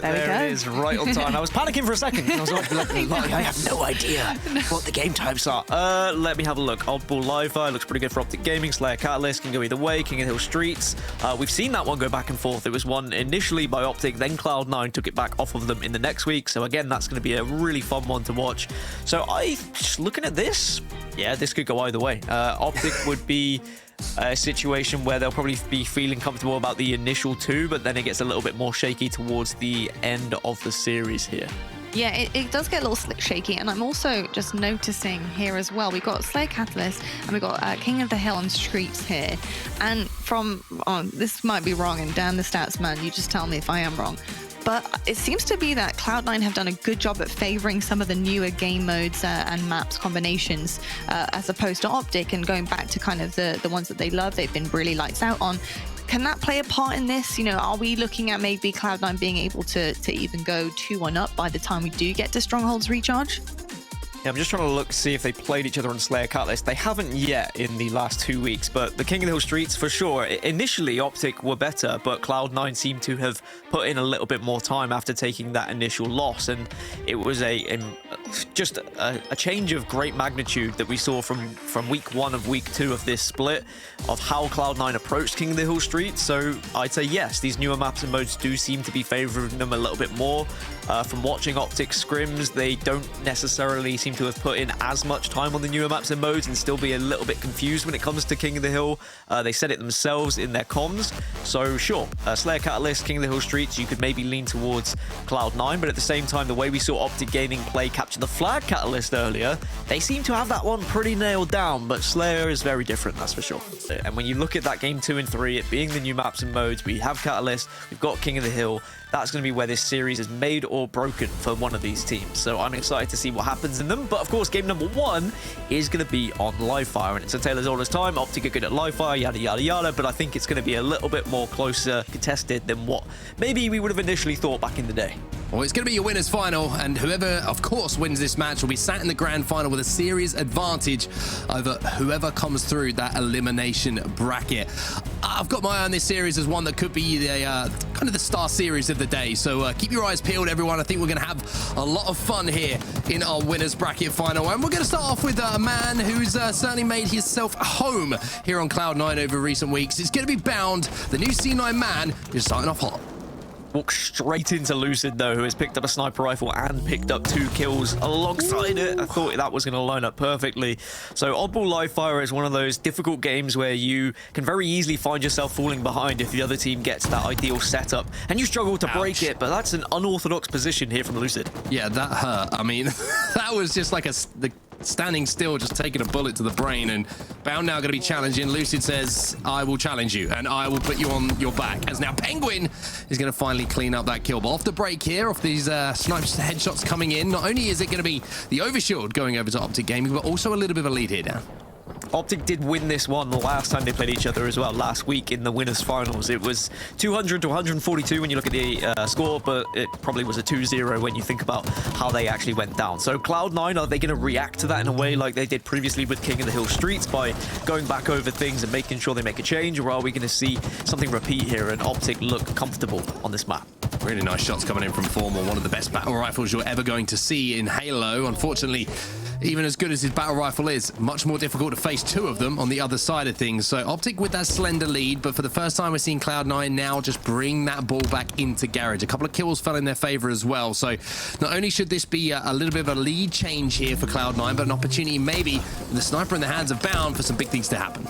There it is, right on time. I was panicking for a second. I was like, I have no idea what the game types are. Let me have a look. Oddball Li-Fi looks pretty good for Optic Gaming. StelluR Catalyst can go either way. KotH Streets. We've seen that one go back and forth. It was won initially by Optic, then Cloud9 took it back off of them in the next week. So again, that's going to be a really fun one to watch. So just looking at this, yeah, this could go either way. Optic would be a situation where they'll probably be feeling comfortable about the initial two, but then it gets a little bit more shaky towards the end of the series here. Yeah, it does get a little shaky, and I'm also just noticing here as well, we've got StelluR Catalyst and we've got King of the Hill and Streets here, and this might be wrong, and Dan the stats man, you just tell me if I am wrong, but it seems to be that Cloud9 have done a good job at favoring some of the newer game modes and maps combinations as opposed to Optic, and going back to kind of the ones that they love, they've been really lights out on. Can that play a part in this? You know, are we looking at maybe Cloud9 being able to even go 2-1 up by the time we do get to Strongholds Recharge? Yeah, I'm just trying to look, see if they played each other on StelluR Catalyst. They haven't yet in the last 2 weeks, but the King of the Hill Streets, for sure. Initially, Optic were better, but Cloud9 seemed to have put in a little bit more time after taking that initial loss, and it was just a change of great magnitude that we saw from week 1 of week 2 of this split, of how Cloud9 approached King of the Hill Streets. So I'd say yes, these newer maps and modes do seem to be favoring them a little bit more. From watching Optic scrims, they don't necessarily seem to have put in as much time on the newer maps and modes and still be a little bit confused when it comes to King of the Hill. They said it themselves in their comms. So sure, StelluR Catalyst, King of the Hill Streets, you could maybe lean towards Cloud9, but at the same time, the way we saw Optic Gaming play Capture the Flag Catalyst earlier, they seem to have that one pretty nailed down, but StelluR is very different, that's for sure. And when you look at that game 2 and 3, it being the new maps and modes, we have Catalyst, we've got King of the Hill. That's going to be where this series is made or broken for one of these teams. So I'm excited to see what happens in them. But of course, game number 1 is going to be on live fire. And it's a tale as old as time. Optic are good at live fire, yada, yada, yada. But I think it's going to be a little bit more closer contested than what maybe we would have initially thought back in the day. Well, it's going to be your winner's final, and whoever, of course, wins this match will be sat in the grand final with a series advantage over whoever comes through that elimination bracket. I've got my eye on this series as one that could be the kind of the star series of the day, so keep your eyes peeled, everyone. I think we're going to have a lot of fun here in our winner's bracket final, and we're going to start off with a man who's certainly made himself home here on Cloud9 over recent weeks. It's going to be Bound, the new C9 man, who's starting off hot. Walk straight into Lucid, though, who has picked up a sniper rifle and picked up 2 kills alongside it. I thought that was going to line up perfectly. So Oddball live fire is one of those difficult games where you can very easily find yourself falling behind if the other team gets that ideal setup, and you struggle to break it, but that's an unorthodox position here from Lucid. Yeah, that hurt. I mean, that was just like the standing still, just taking a bullet to the brain, and Bound now going to be challenging. Lucid says, I will challenge you, and I will put you on your back, as now Pznguin is going to finally clean up that kill. But off the break here, off these snipes headshots coming in, not only is it going to be the overshield going over to Optic Gaming, but also a little bit of a lead here now. Optic did win this one the last time they played each other as well, last week in the winners finals. It was 200 to 142 when you look at the score, but it probably was a 2-0 when you think about how they actually went down. So Cloud9, are they going to react to that in a way like they did previously with King of the Hill Streets by going back over things and making sure they make a change, or are we going to see something repeat here and Optic look comfortable on this map? Really nice shots coming in from Formal, one of the best battle rifles you're ever going to see in Halo. Unfortunately, even as good as his battle rifle is, much more difficult to face 2 of them on the other side of things. So Optic with that slender lead, but for the first time we're seeing Cloud9 now just bring that ball back into Garage. A couple of kills fell in their favor as well. So not only should this be a little bit of a lead change here for Cloud9, but an opportunity maybe with the sniper in the hands of Bound for some big things to happen.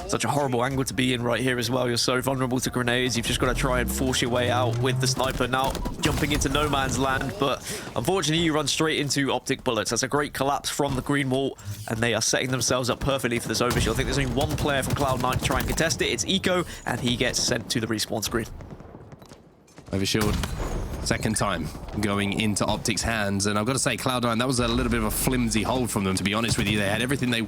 Such a horrible angle to be in right here as well. You're so vulnerable to grenades. You've just got to try and force your way out with the sniper now jumping into no man's land, but unfortunately you run straight into Optic bullets. That's a great collapse from the green wall, and they are setting themselves up perfectly for this overshield. I think there's only one player from Cloud9 to try and contest it. It's Eco, and he gets sent to the respawn screen. Overshield, second time going into Optic's hands, and I've got to say, Cloud9, that was a little bit of a flimsy hold from them, to be honest with you. They had everything they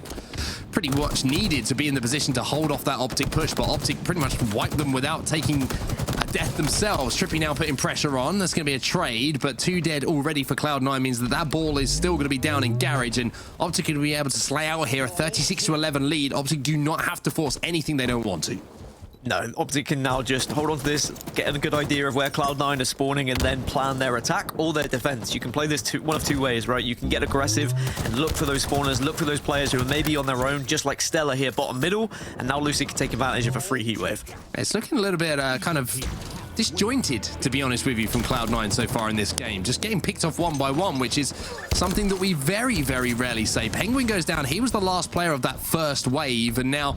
pretty much needed to be in the position to hold off that Optic push, but Optic pretty much wiped them without taking a death themselves. TriPPPeY now putting pressure on. That's going to be a trade, but 2 dead already for Cloud9 means that that ball is still going to be down in Garage, and Optic going to be able to slay out here a 36-11 lead. Optic do not have to force anything they don't want to. No, Optic can now just hold on to this, get a good idea of where Cloud9 is spawning, and then plan their attack or their defense. You can play this one of two ways, right? You can get aggressive and look for those spawners, look for those players who are maybe on their own, just like StelluR here, bottom middle, and now Lucid can take advantage of a free heat wave. It's looking a little bit kind of disjointed, to be honest with you, from Cloud9 so far in this game. Just getting picked off one by one, which is something that we very, very rarely say. Pznguin goes down. He was the last player of that first wave, and now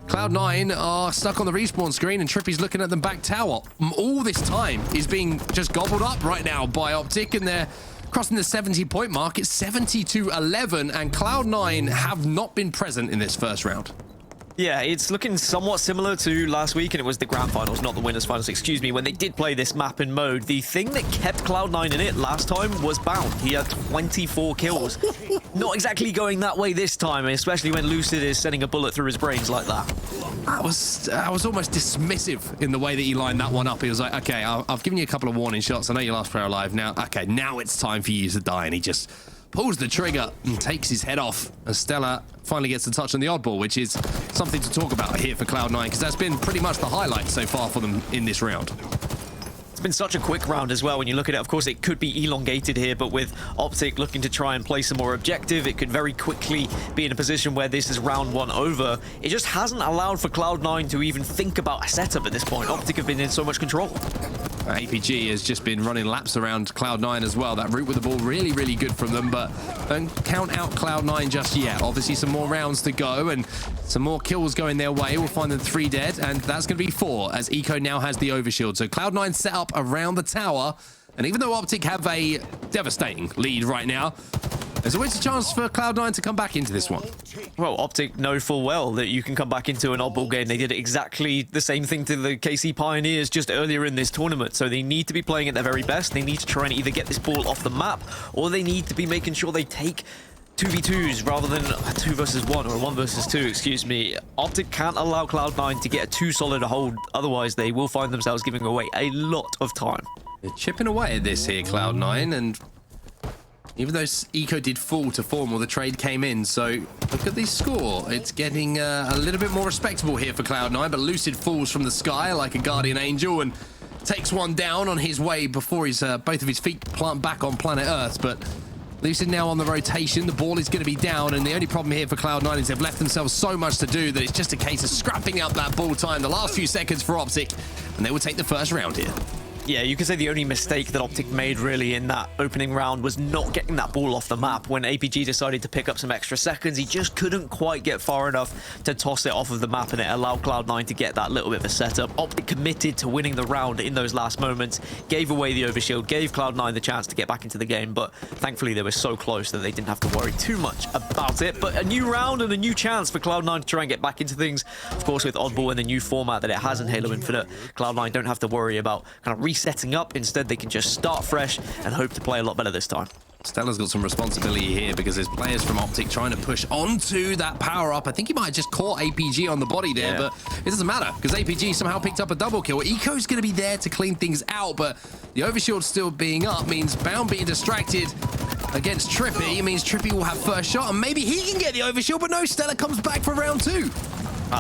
Cloud9 are stuck on the respawn screen, and TriPPPeY's looking at them back tower. All this time is being just gobbled up right now by Optic, and they're crossing the 70-point mark. It's 70-11, and Cloud9 have not been present in this first round. Yeah, it's looking somewhat similar to last week, and it was the grand finals, not the winners finals, excuse me, when they did play this map in mode. The thing that kept Cloud9 in it last time was Bound. He had 24 kills. Not exactly going that way this time, especially when Lucid is sending a bullet through his brains like that. I was almost dismissive in the way that he lined that one up. He was like, okay, I've given you a couple of warning shots. I know you're last player alive now. Okay, now it's time for you to die. And he just pulls the trigger and takes his head off as StelluR finally gets the touch on the Oddball, which is something to talk about here for Cloud9, because that's been pretty much the highlight so far for them in this round. It's been such a quick round as well when you look at it. Of course, it could be elongated here, but with Optic looking to try and play some more objective, it could very quickly be in a position where this is round one over. It just hasn't allowed for Cloud9 to even think about a setup at this point. Optic have been in so much control. APG has just been running laps around Cloud9 as well. That route with the ball, really, really good from them, but don't count out Cloud9 just yet. Obviously, some more rounds to go and some more kills going their way. We'll find them 3 dead, and that's going to be 4 as Eco now has the overshield. So Cloud9 set up around the tower, and even though Optic have a devastating lead right now, there's always a chance for Cloud9 to come back into this one. Well, Optic know full well that you can come back into an Oddball game. They did exactly the same thing to the KC Pioneers just earlier in this tournament. So they need to be playing at their very best. They need to try and either get this ball off the map, or they need to be making sure they take 2v2s rather than a 2 versus 1 or a 1 versus 2, excuse me. Optic can't allow Cloud9 to get a too solid a hold. Otherwise, they will find themselves giving away a lot of time. They're chipping away at this here, Cloud9, and even though Eco did fall to form, or the trade came in, so look at the score. It's getting a little bit more respectable here for Cloud9, but Lucid falls from the sky like a guardian angel and takes one down on his way before his both of his feet plant back on planet Earth. But Lucid now on the rotation. The ball is going to be down, and the only problem here for Cloud9 is they've left themselves so much to do that it's just a case of scrapping up that ball time. The last few seconds for Optic, and they will take the first round here. Yeah, you could say the only mistake that Optic made really in that opening round was not getting that ball off the map. When APG decided to pick up some extra seconds, he just couldn't quite get far enough to toss it off of the map, and it allowed Cloud9 to get that little bit of a setup. Optic committed to winning the round in those last moments, gave away the overshield, gave Cloud9 the chance to get back into the game, but thankfully they were so close that they didn't have to worry too much about it. But a new round and a new chance for Cloud9 to try and get back into things. Of course, with Oddball and the new format that it has in Halo Infinite, Cloud9 don't have to worry about kind of resetting up. Instead, they can just start fresh and hope to play a lot better this time. StelluR's got some responsibility here because there's players from Optic trying to push onto that power-up. I think he might have just caught APG on the body there, but it doesn't matter because APG somehow picked up a double kill. Eco's going to be there to clean things out, but the overshield still being up means Bound being distracted against TriPPPeY. It means TriPPPeY will have first shot, and maybe he can get the overshield, but no, StelluR comes back for round 2.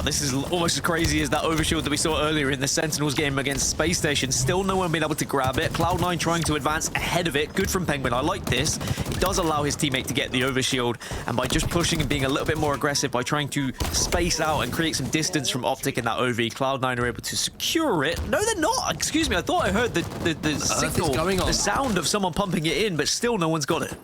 This is almost as crazy as that overshield that we saw earlier in the Sentinels game against Space Station. Still no one being able to grab it. Cloud9 trying to advance ahead of it. Good from Pznguin. I like this. It does allow his teammate to get the overshield, and by just pushing and being a little bit more aggressive, by trying to space out and create some distance from Optic in that OV, Cloud9 are able to secure it. No, they're not. Excuse me. I thought I heard the signal, the sound of someone pumping it in, but still no one's got it.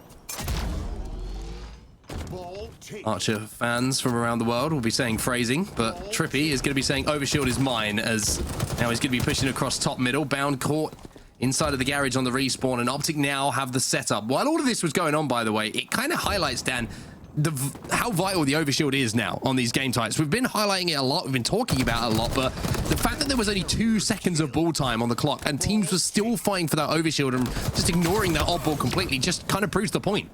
Archer fans from around the world will be saying phrasing, but TriPPPeY is going to be saying overshield is mine, as now he's going to be pushing across top middle. Bound caught inside of the garage on the respawn, and Optic now have the setup. While all of this was going on, by the way, it kind of highlights, Dan, how vital the overshield is now on these game types. We've been highlighting it a lot, we've been talking about it a lot, but the fact that there was only 2 seconds of ball time on the clock and teams were still fighting for that overshield and just ignoring that oddball completely just kind of proves the point.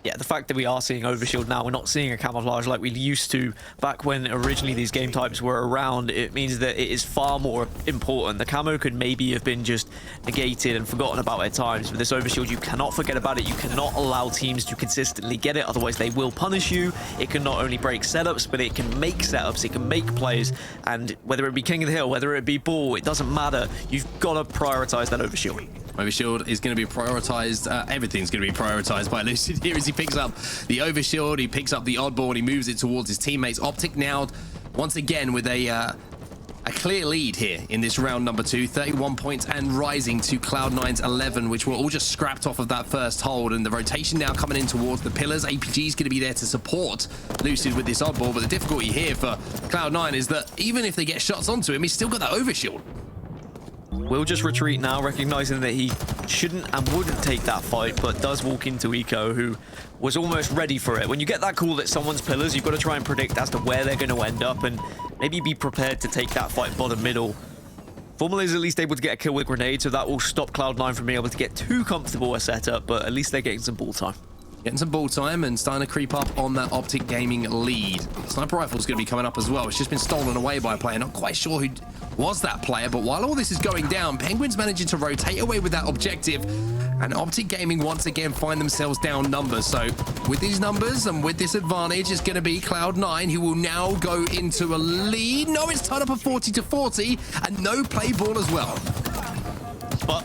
Yeah, the fact that we are seeing overshield now, we're not seeing a camouflage like we used to back when originally these game types were around, it means that it is far more important. The camo could maybe have been just negated and forgotten about at times, but this overshield, you cannot forget about it. You cannot allow teams to consistently get it, otherwise they will punish you. It can not only break setups, but it can make setups, it can make plays, and whether it be King of the Hill, whether it be Ball, it doesn't matter. You've got to prioritize that overshield. Overshield is going to be prioritized. Everything's going to be prioritized by Lucid here as he picks up the overshield, he picks up the oddball, and he moves it towards his teammates. Optic now, once again, with a clear lead here in this round number 2, 31 points and rising to Cloud9's 11, which were all just scrapped off of that first hold. And the rotation now coming in towards the pillars. APG is going to be there to support Lucid with this oddball, but the difficulty here for Cloud9 is that even if they get shots onto him, he's still got that overshield. Will just retreat now, recognizing that he shouldn't and wouldn't take that fight, but does walk into Eco, who was almost ready for it. When you get that call that someone's pillars, you've got to try and predict as to where they're going to end up and maybe be prepared to take that fight bottom middle. Formal is at least able to get a kill with grenade, so that will stop Cloud9 from being able to get too comfortable a setup, but at least they're getting some ball time. Getting some ball time and starting to creep up on that Optic Gaming lead. Sniper rifle's going to be coming up as well. It's just been stolen away by a player. Not quite sure who was that player, but while all this is going down, Pznguin's managing to rotate away with that objective, and Optic Gaming once again find themselves down numbers. So with these numbers and with this advantage, it's going to be Cloud9 who will now go into a lead. No, it's tied up at 40-40 and no play ball as well. But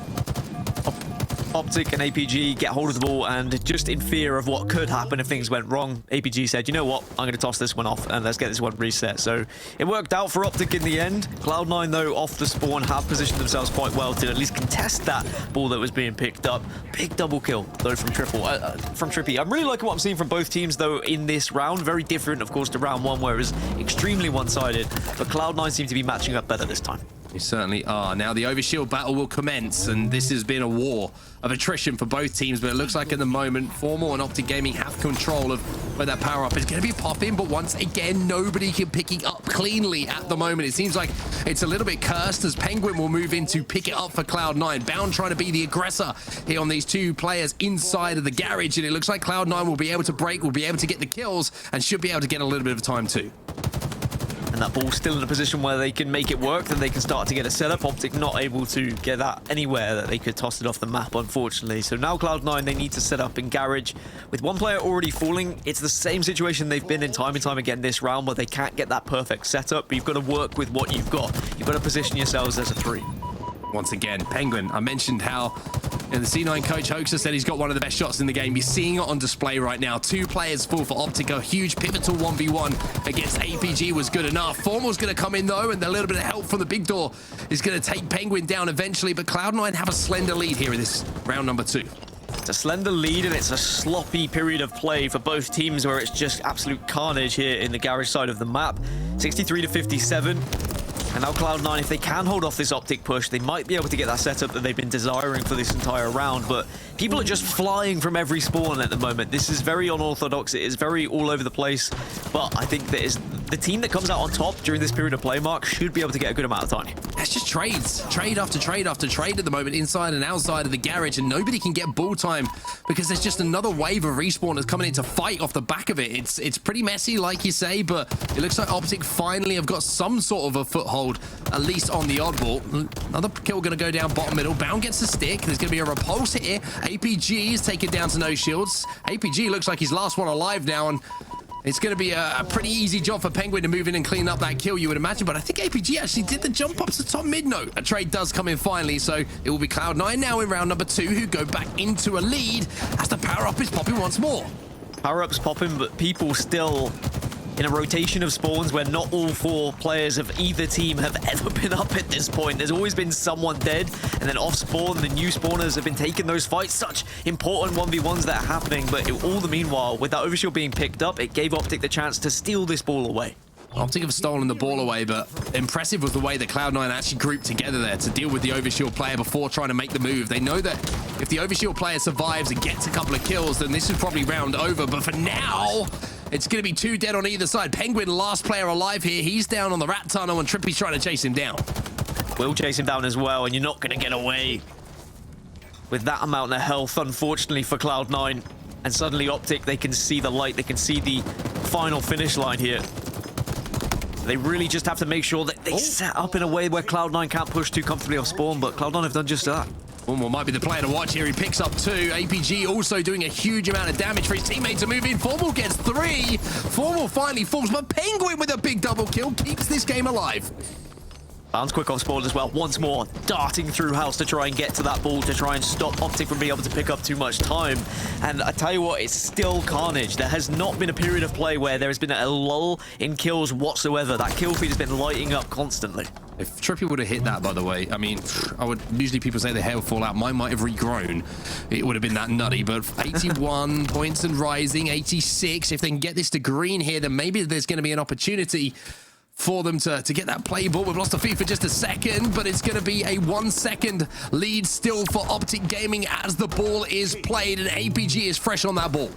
Optic and APG get hold of the ball, and just in fear of what could happen if things went wrong, APG said, you know what, I'm going to toss this one off and let's get this one reset. So it worked out for Optic in the end. Cloud9, though, off the spawn, have positioned themselves quite well to at least contest that ball that was being picked up. Big double kill, though, from TriPPPeY. I'm really liking what I'm seeing from both teams, though, in this round. Very different, of course, to round 1, where it was extremely one-sided, but Cloud9 seem to be matching up better this time. You certainly are. Now the overshield battle will commence, and this has been a war of attrition for both teams, but it looks like at the moment Formal and Optic Gaming have control of where that power up is going to be popping, but once again nobody can pick it up cleanly at the moment. It seems like it's a little bit cursed as Pznguin will move in to pick it up for Cloud9. Bound trying to be the aggressor here on these two players inside of the garage, and it looks like Cloud9 will be able to break, will be able to get the kills, and should be able to get a little bit of time too. And that ball's still in a position where they can make it work, then they can start to get a setup. Optic not able to get that anywhere that they could toss it off the map, unfortunately. So now Cloud9, they need to set up in garage. With one player already falling, it's the same situation they've been in time and time again this round, where they can't get that perfect setup, but you've got to work with what you've got. You've got to position yourselves as a 3. Once again, Pznguin, I mentioned how the C9 coach Hoaxer said he's got one of the best shots in the game. You're seeing it on display right now. 2 players full for Optic. A huge pivotal 1v1 against APG was good enough. Formal's going to come in though, and a little bit of help from the big door is going to take Pznguin down eventually, but Cloud9 have a slender lead here in this round number 2. It's a slender lead, and it's a sloppy period of play for both teams, where it's just absolute carnage here in the garage side of the map. 63-57. And now Cloud9, if they can hold off this Optic push, they might be able to get that setup that they've been desiring for this entire round. But people are just flying from every spawn at the moment. This is very unorthodox. It is very all over the place. But I think that is the team that comes out on top during this period of play, Mark, should be able to get a good amount of time. That's just trades. Trade after trade after trade at the moment, inside and outside of the garage, and nobody can get ball time because there's just another wave of respawners coming in to fight off the back of it. It's pretty messy, like you say, but it looks like Optic finally have got some sort of a foothold, at least on the oddball. Another kill going to go down bottom middle. Bound gets the stick. There's going to be a repulse here. APG is taken down to no shields. APG looks like he's last one alive now, and it's going to be a pretty easy job for Pznguin to move in and clean up that kill, you would imagine. But I think APG actually did the jump up to top mid. No, a trade does come in finally, so it will be Cloud9 now in round number 2 who go back into a lead as the power-up is popping once more. Power-up's popping, but people still in a rotation of spawns where not all 4 players of either team have ever been up at this point. There's always been someone dead, and then off spawn, the new spawners have been taking those fights. Such important 1v1s that are happening, but all the meanwhile, with that overshield being picked up, it gave Optic the chance to steal this ball away. Optic have stolen the ball away, but impressive was the way that Cloud9 actually grouped together there to deal with the overshield player before trying to make the move. They know that if the overshield player survives and gets a couple of kills, then this is probably round over, but for now, it's going to be 2 dead on either side. Pznguin, last player alive here. He's down on the rat tunnel, and TriPPPeY's trying to chase him down. Will chase him down as well, and you're not going to get away with that amount of health, unfortunately, for Cloud9. and suddenly Optic, they can see the light, they can see the final finish line here. They really just have to make sure that they set up in a way where Cloud9 can't push too comfortably off spawn, but Cloud9 have done just that. Formal might be the player to watch here. He picks up 2. APG also doing a huge amount of damage for his teammate to move in. Formal gets 3. Formal finally falls, but Pznguin with a big double kill keeps this game alive. Bounce quick off spawn as well. Once more, darting through house to try and get to that ball, to try and stop Optic from being able to pick up too much time. And I tell you what, it's still carnage. There has not been a period of play where there has been a lull in kills whatsoever. That kill feed has been lighting up constantly. If TriPPPeY would have hit that, by the way, I mean, usually people say the hair will fall out. Mine might have regrown. It would have been that nutty, but 81 points and rising, 86. If they can get this to green here, then maybe there's going to be an opportunity for them to get that play ball. We've lost the feed for just a second, but it's going to be a 1 second lead still for Optic Gaming as the ball is played, and APG is fresh on that ball.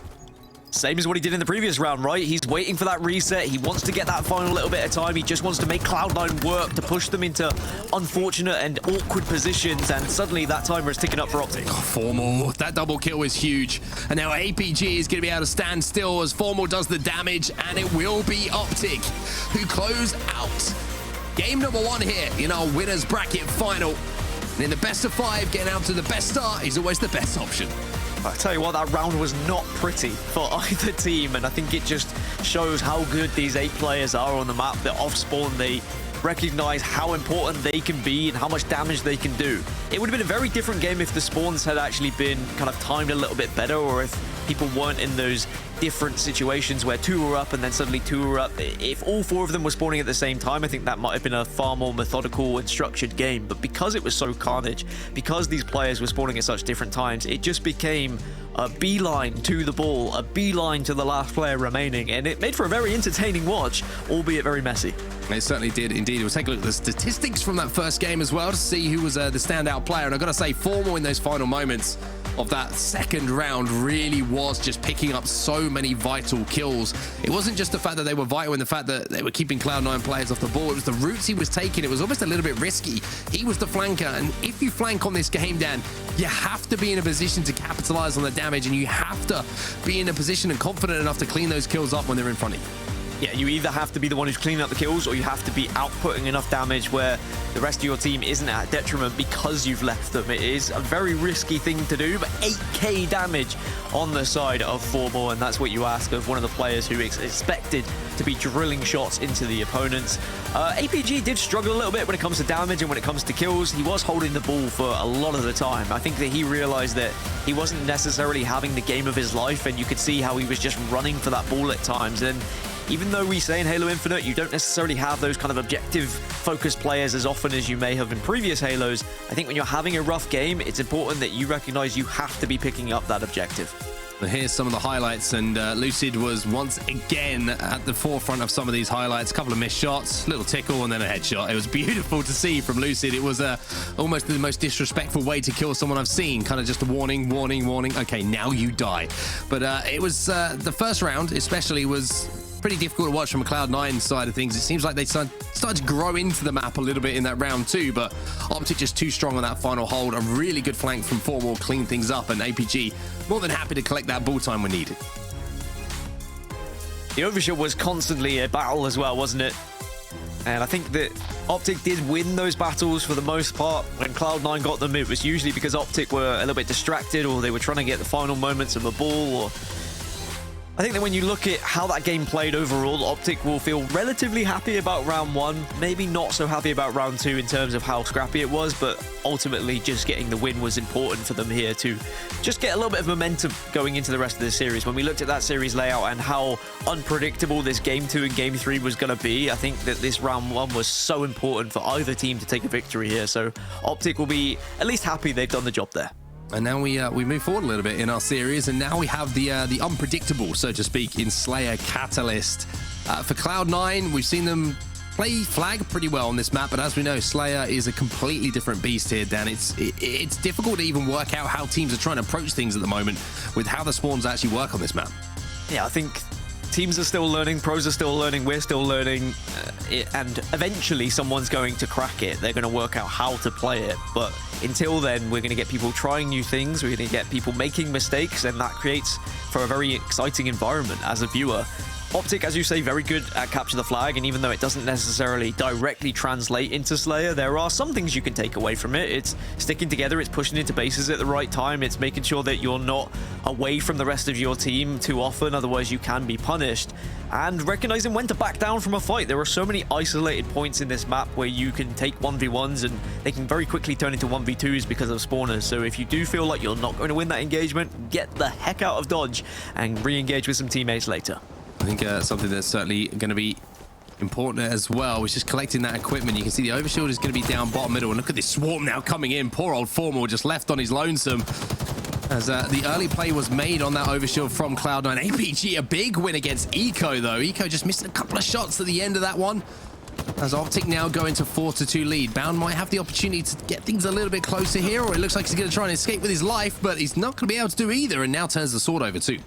Same as what he did in the previous round, right? He's waiting for that reset. He wants to get that final little bit of time. He just wants to make Cloud9 work, to push them into unfortunate and awkward positions, and suddenly that timer is ticking up for Optic. Formal, that double kill is huge. And now APG is going to be able to stand still as Formal does the damage, and it will be Optic who close out game number 1 here in our winners bracket final. And in the best of 5, getting out to the best start is always the best option. I tell you what, that round was not pretty for either team, and I think it just shows how good these 8 players are on the map. That off spawn, they recognize how important they can be and how much damage they can do. It would have been a very different game if the spawns had actually been kind of timed a little bit better, or if people weren't in those different situations where 2 were up and then suddenly 2 were up. If all 4 of them were spawning at the same time, I think that might have been a far more methodical and structured game. But because it was so carnage, because these players were spawning at such different times, it just became a beeline to the ball, a beeline to the last player remaining, and it made for a very entertaining watch, albeit very messy. It certainly did indeed. We'll take a look at the statistics from that first game as well to see who was the standout player. And I've got to say, Formal in those final moments of that second round really was just picking up so many vital kills. It wasn't just the fact that they were vital and the fact that they were keeping Cloud9 players off the ball. It was the routes he was taking. It was almost a little bit risky. He was the flanker, and if you flank on this game, Dan, you have to be in a position to capitalize on the damage, and you have to be in a position and confident enough to clean those kills up when they're in front of you. Yeah, you either have to be the one who's cleaning up the kills, or you have to be outputting enough damage where the rest of your team isn't at detriment because you've left them. It is a very risky thing to do, but 8k damage on the side of Formal, and that's what you ask of one of the players who is expected to be drilling shots into the opponents. APG did struggle a little bit when it comes to damage and when it comes to kills. He was holding the ball for a lot of the time. I think that he realized that he wasn't necessarily having the game of his life, and you could see how he was just running for that ball at times. And even though we say in Halo Infinite, you don't necessarily have those kind of objective-focused players as often as you may have in previous Halos, I think when you're having a rough game, it's important that you recognize you have to be picking up that objective. Here's some of the highlights, and Lucid was once again at the forefront of some of these highlights. A couple of missed shots, little tickle, and then a headshot. It was beautiful to see from Lucid. It was almost the most disrespectful way to kill someone I've seen. Kind of just a warning, warning, warning. Okay, now you die. But it was the first round especially was pretty difficult to watch from a Cloud9 side of things. It seems like they started to grow into the map a little bit in that round too, but Optic just too strong on that final hold. A really good flank from Formal, clean things up, and APG more than happy to collect that ball time when needed. The overshot was constantly a battle as well, wasn't it? And I think that Optic did win those battles for the most part. When Cloud9 got them, it was usually because Optic were a little bit distracted, or they were trying to get the final moments of the ball, or I think that when you look at how that game played overall, Optic will feel relatively happy about round 1, maybe not so happy about round 2 in terms of how scrappy it was, but ultimately just getting the win was important for them here to just get a little bit of momentum going into the rest of the series. When we looked at that series layout and how unpredictable this game 2 and game 3 was going to be, I think that this round 1 was so important for either team to take a victory here. So Optic will be at least happy they've done the job there. And now we move forward a little bit in our series, and now we have the unpredictable, so to speak, in StelluR Catalyst. For Cloud9, we've seen them play flag pretty well on this map, but as we know, StelluR is a completely different beast here, Dan. It's difficult to even work out how teams are trying to approach things at the moment with how the spawns actually work on this map. Yeah, I think teams are still learning, pros are still learning, we're still learning, and eventually someone's going to crack it. They're going to work out how to play it. But until then, we're going to get people trying new things. We're going to get people making mistakes, and that creates for a very exciting environment as a viewer. Optic, as you say, very good at capture the flag, and even though it doesn't necessarily directly translate into Slayer, there are some things you can take away from it. It's sticking together, it's pushing into bases at the right time, it's making sure that you're not away from the rest of your team too often, otherwise you can be punished, and recognizing when to back down from a fight. There are so many isolated points in this map where you can take 1v1s and they can very quickly turn into 1v2s because of spawners. So if you do feel like you're not going to win that engagement, get the heck out of dodge and re-engage with some teammates later. I think something that's certainly going to be important as well is just collecting that equipment. You can see the overshield is going to be down bottom middle, and look at this swarm now coming in. Poor old Formal just left on his lonesome as the early play was made on that overshield from Cloud9. APG, a big win against Eco, though. Eco just missed a couple of shots at the end of that one. As Optic now go into 4-2 lead. Bound might have the opportunity to get things a little bit closer here, or it looks like he's going to try and escape with his life, but he's not going to be able to do either, and now turns the sword over too.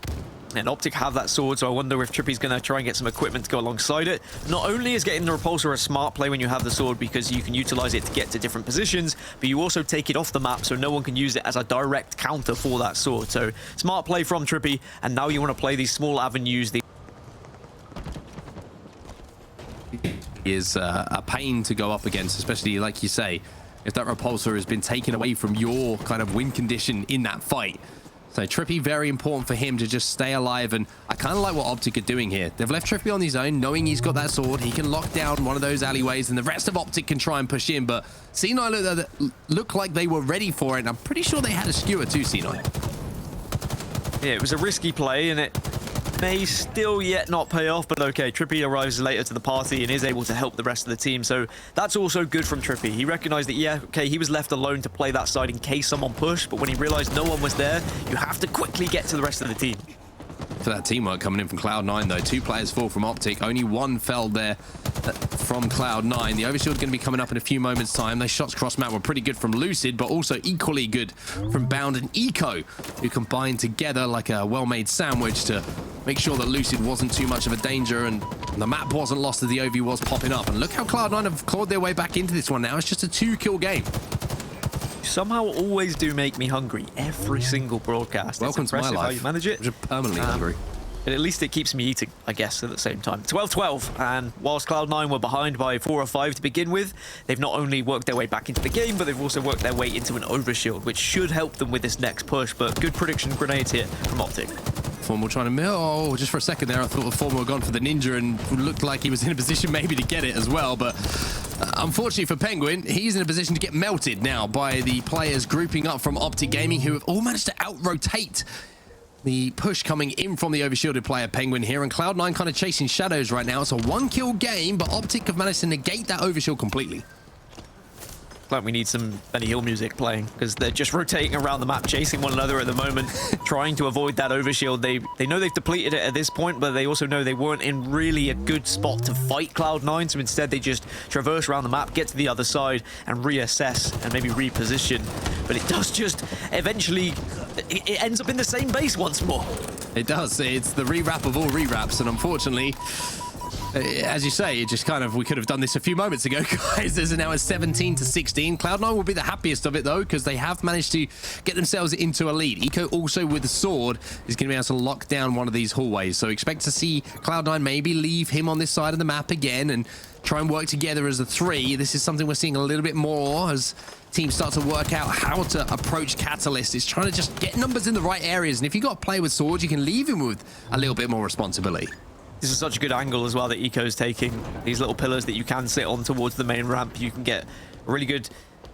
And Optic have that sword, so I wonder if TriPPPeY's going to try and get some equipment to go alongside it. Not only is getting the repulsor a smart play when you have the sword because you can utilize it to get to different positions, but you also take it off the map so no one can use it as a direct counter for that sword. So smart play from TriPPPeY, and now you want to play these small avenues. Is a pain to go up against, especially like you say, if that repulsor has been taken away from your kind of win condition in that fight. So TriPPPeY, very important for him to just stay alive, and I kind of like what Optic are doing here. They've left TriPPPeY on his own, knowing he's got that sword. He can lock down one of those alleyways, and the rest of Optic can try and push in, but C9 looked like they were ready for it, and I'm pretty sure they had a skewer too, C9. Yeah, it was a risky play, and it may still yet not pay off, but okay, TriPPPeY arrives later to the party and is able to help the rest of the team, so that's also good from TriPPPeY. He recognized that, yeah, okay, he was left alone to play that side in case someone pushed, but when he realized no one was there, you have to quickly get to the rest of the team. For that teamwork coming in from Cloud9, though, 2 players fall from Optic, only 1 fell there from Cloud9. The overshield going to be coming up in a few moments' time. Those shots cross map were pretty good from Lucid, but also equally good from Bound and Eco, who combined together like a well-made sandwich to make sure that Lucid wasn't too much of a danger and the map wasn't lost as the OV was popping up. And look how Cloud9 have clawed their way back into this one now. It's just a 2-kill game. Somehow always do make me hungry every single broadcast. Welcome to my life. How you manage it. I'm just permanently hungry. But at least it keeps me eating, I guess, at the same time. 12-12, and whilst Cloud9 were behind by 4 or 5 to begin with, they've not only worked their way back into the game, but they've also worked their way into an overshield, which should help them with this next push. But good prediction grenades here from Optic. Formal trying to mill. Oh, just for a second there, I thought the Formal had gone for the ninja and looked like he was in a position maybe to get it as well. But unfortunately for Pznguin, he's in a position to get melted now by the players grouping up from Optic Gaming, who have all managed to out-rotate the push coming in from the overshielded player Pznguin here, and Cloud9 kind of chasing shadows right now. It's a 1-kill game, but Optic have managed to negate that overshield completely. Like we need some Benny Hill music playing, because they're just rotating around the map, chasing one another at the moment, trying to avoid that overshield. They know they've depleted it at this point, but they also know they weren't in really a good spot to fight Cloud9, so instead they just traverse around the map, get to the other side, and reassess and maybe reposition. But it does just eventually, it ends up in the same base once more. It does. It's the rewrap of all rewraps, and unfortunately, as you say, it just kind of, we could have done this a few moments ago, guys. There's now a 17-16. Cloud9 will be the happiest of it, though, because they have managed to get themselves into a lead. Eco also with the sword is going to be able to lock down one of these hallways. So expect to see Cloud9 maybe leave him on this side of the map again and try and work together as a 3. This is something we're seeing a little bit more as teams start to work out how to approach Catalyst. It's trying to just get numbers in the right areas. And if you've got to play with swords, you can leave him with a little bit more responsibility. This is such a good angle as well that Eco's taking. These little pillars that you can sit on towards the main ramp. You can get a really good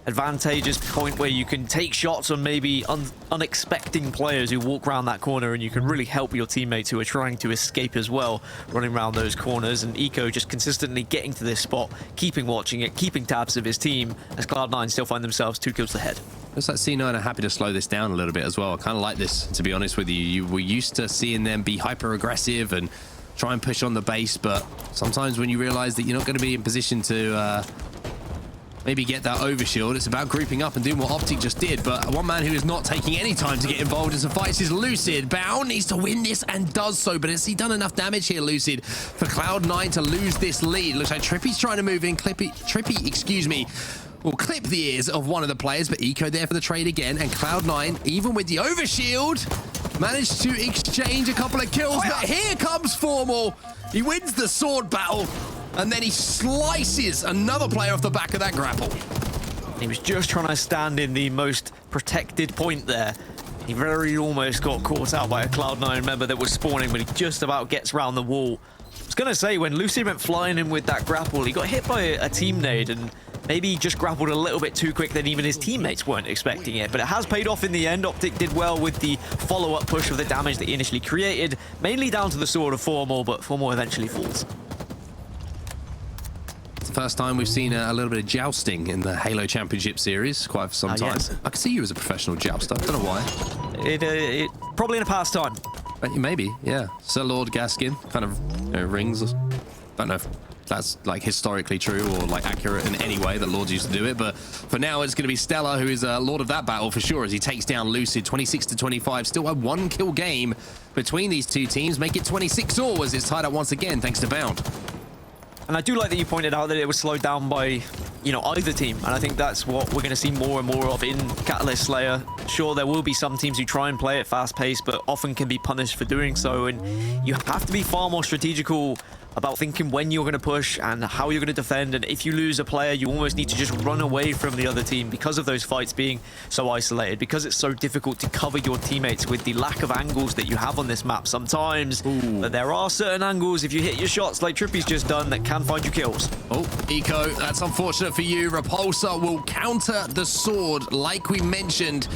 advantageous point where you can take shots on maybe unexpected players who walk around that corner, and you can really help your teammates who are trying to escape as well, running around those corners. And Eco just consistently getting to this spot, keeping watching it, keeping tabs of his team, as Cloud9 still find themselves 2 kills ahead. Looks like C9 are happy to slow this down a little bit as well. I kind of like this, to be honest with you. We're used to seeing them be hyper aggressive and try and push on the base, but sometimes when you realize that you're not going to be in position to maybe get that overshield. It's about grouping up and doing what Optic just did, but one man who is not taking any time to get involved in some fights is Lucid. Bound needs to win this and does so, but has he done enough damage here, Lucid, for Cloud9 to lose this lead? Looks like TriPPPeY's trying to move in. TriPPPPeY, excuse me, will clip the ears of one of the players, but Eco there for the trade again, and Cloud9, even with the overshield, managed to exchange a couple of kills, but here comes Formal. He wins the sword battle, and then he slices another player off the back of that grapple. He was just trying to stand in the most protected point there. He very almost got caught out by a Cloud9 member that was spawning, but he just about gets around the wall. I was going to say, when Lucid went flying in with that grapple, he got hit by a team nade, and maybe he just grappled a little bit too quick than even his teammates weren't expecting it. But it has paid off in the end. Optic did well with the follow-up push of the damage that he initially created, mainly down to the sword of Formal, but Formal eventually falls. It's the first time we've seen a little bit of jousting in the Halo Championship Series, quite for some time. Yes. I can see you as a professional jouster. I don't know why. It probably in a past time. Maybe, yeah. StelluR Gaskin, kind of rings. Don't know if that's like historically true or like accurate in any way that Lords used to do it, but for now it's going to be StelluR who is Lord of that battle for sure, as he takes down Lucid 26-25. Still a 1-kill game between these two teams, make it 26-all as it's tied up once again thanks to Bound. And I do like that you pointed out that it was slowed down by, you know, either team. And I think that's what we're going to see more and more of in Catalyst Slayer. Sure, there will be some teams who try and play it fast-paced, but often can be punished for doing so. And you have to be far more strategical about thinking when you're going to push and how you're going to defend. And if you lose a player, you almost need to just run away from the other team because of those fights being so isolated, because it's so difficult to cover your teammates with the lack of angles that you have on this map sometimes. But there are certain angles, if you hit your shots like TriPPPeY's just done, that can find you kills. Oh, Eco, that's unfortunate for you. Repulsor will counter the sword like we mentioned,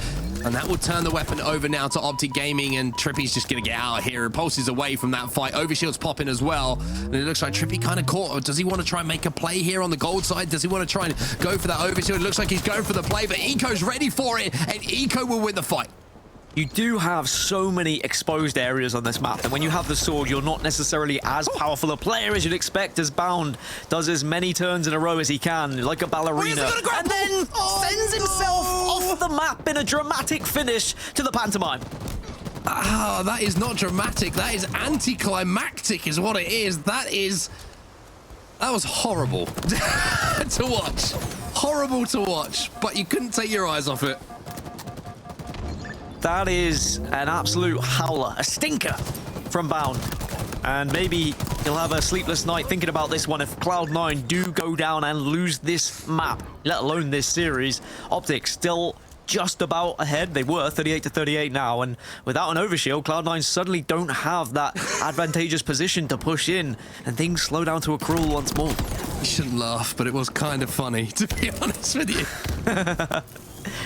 and that will turn the weapon over now to Optic Gaming, and TriPPPeY's just going to get out of here. Repulsor's away from that fight. Overshield's popping as well, and it looks like TriPPPeY kind of caught. Does he want to try and make a play here on the gold side? Does he want to try and go for that overshield? It looks like he's going for the play, but Eco's ready for it, and Eco will win the fight. You do have so many exposed areas on this map, and when you have the sword, you're not necessarily as powerful a player as you'd expect, as Bound does as many turns in a row as he can, like a ballerina, and then sends himself off the map in a dramatic finish to the pantomime. Ah, that is not dramatic. That is anticlimactic is what it is. That was horrible to watch. Horrible to watch, but you couldn't take your eyes off it. That is an absolute howler, a stinker from Bound. And maybe he'll have a sleepless night thinking about this one if Cloud9 do go down and lose this map, let alone this series. Optic still just about ahead. They were 38-38 now, and without an overshield, Cloud9 suddenly don't have that advantageous position to push in, and things slow down to a crawl once more. You shouldn't laugh, but it was kind of funny, to be honest with you.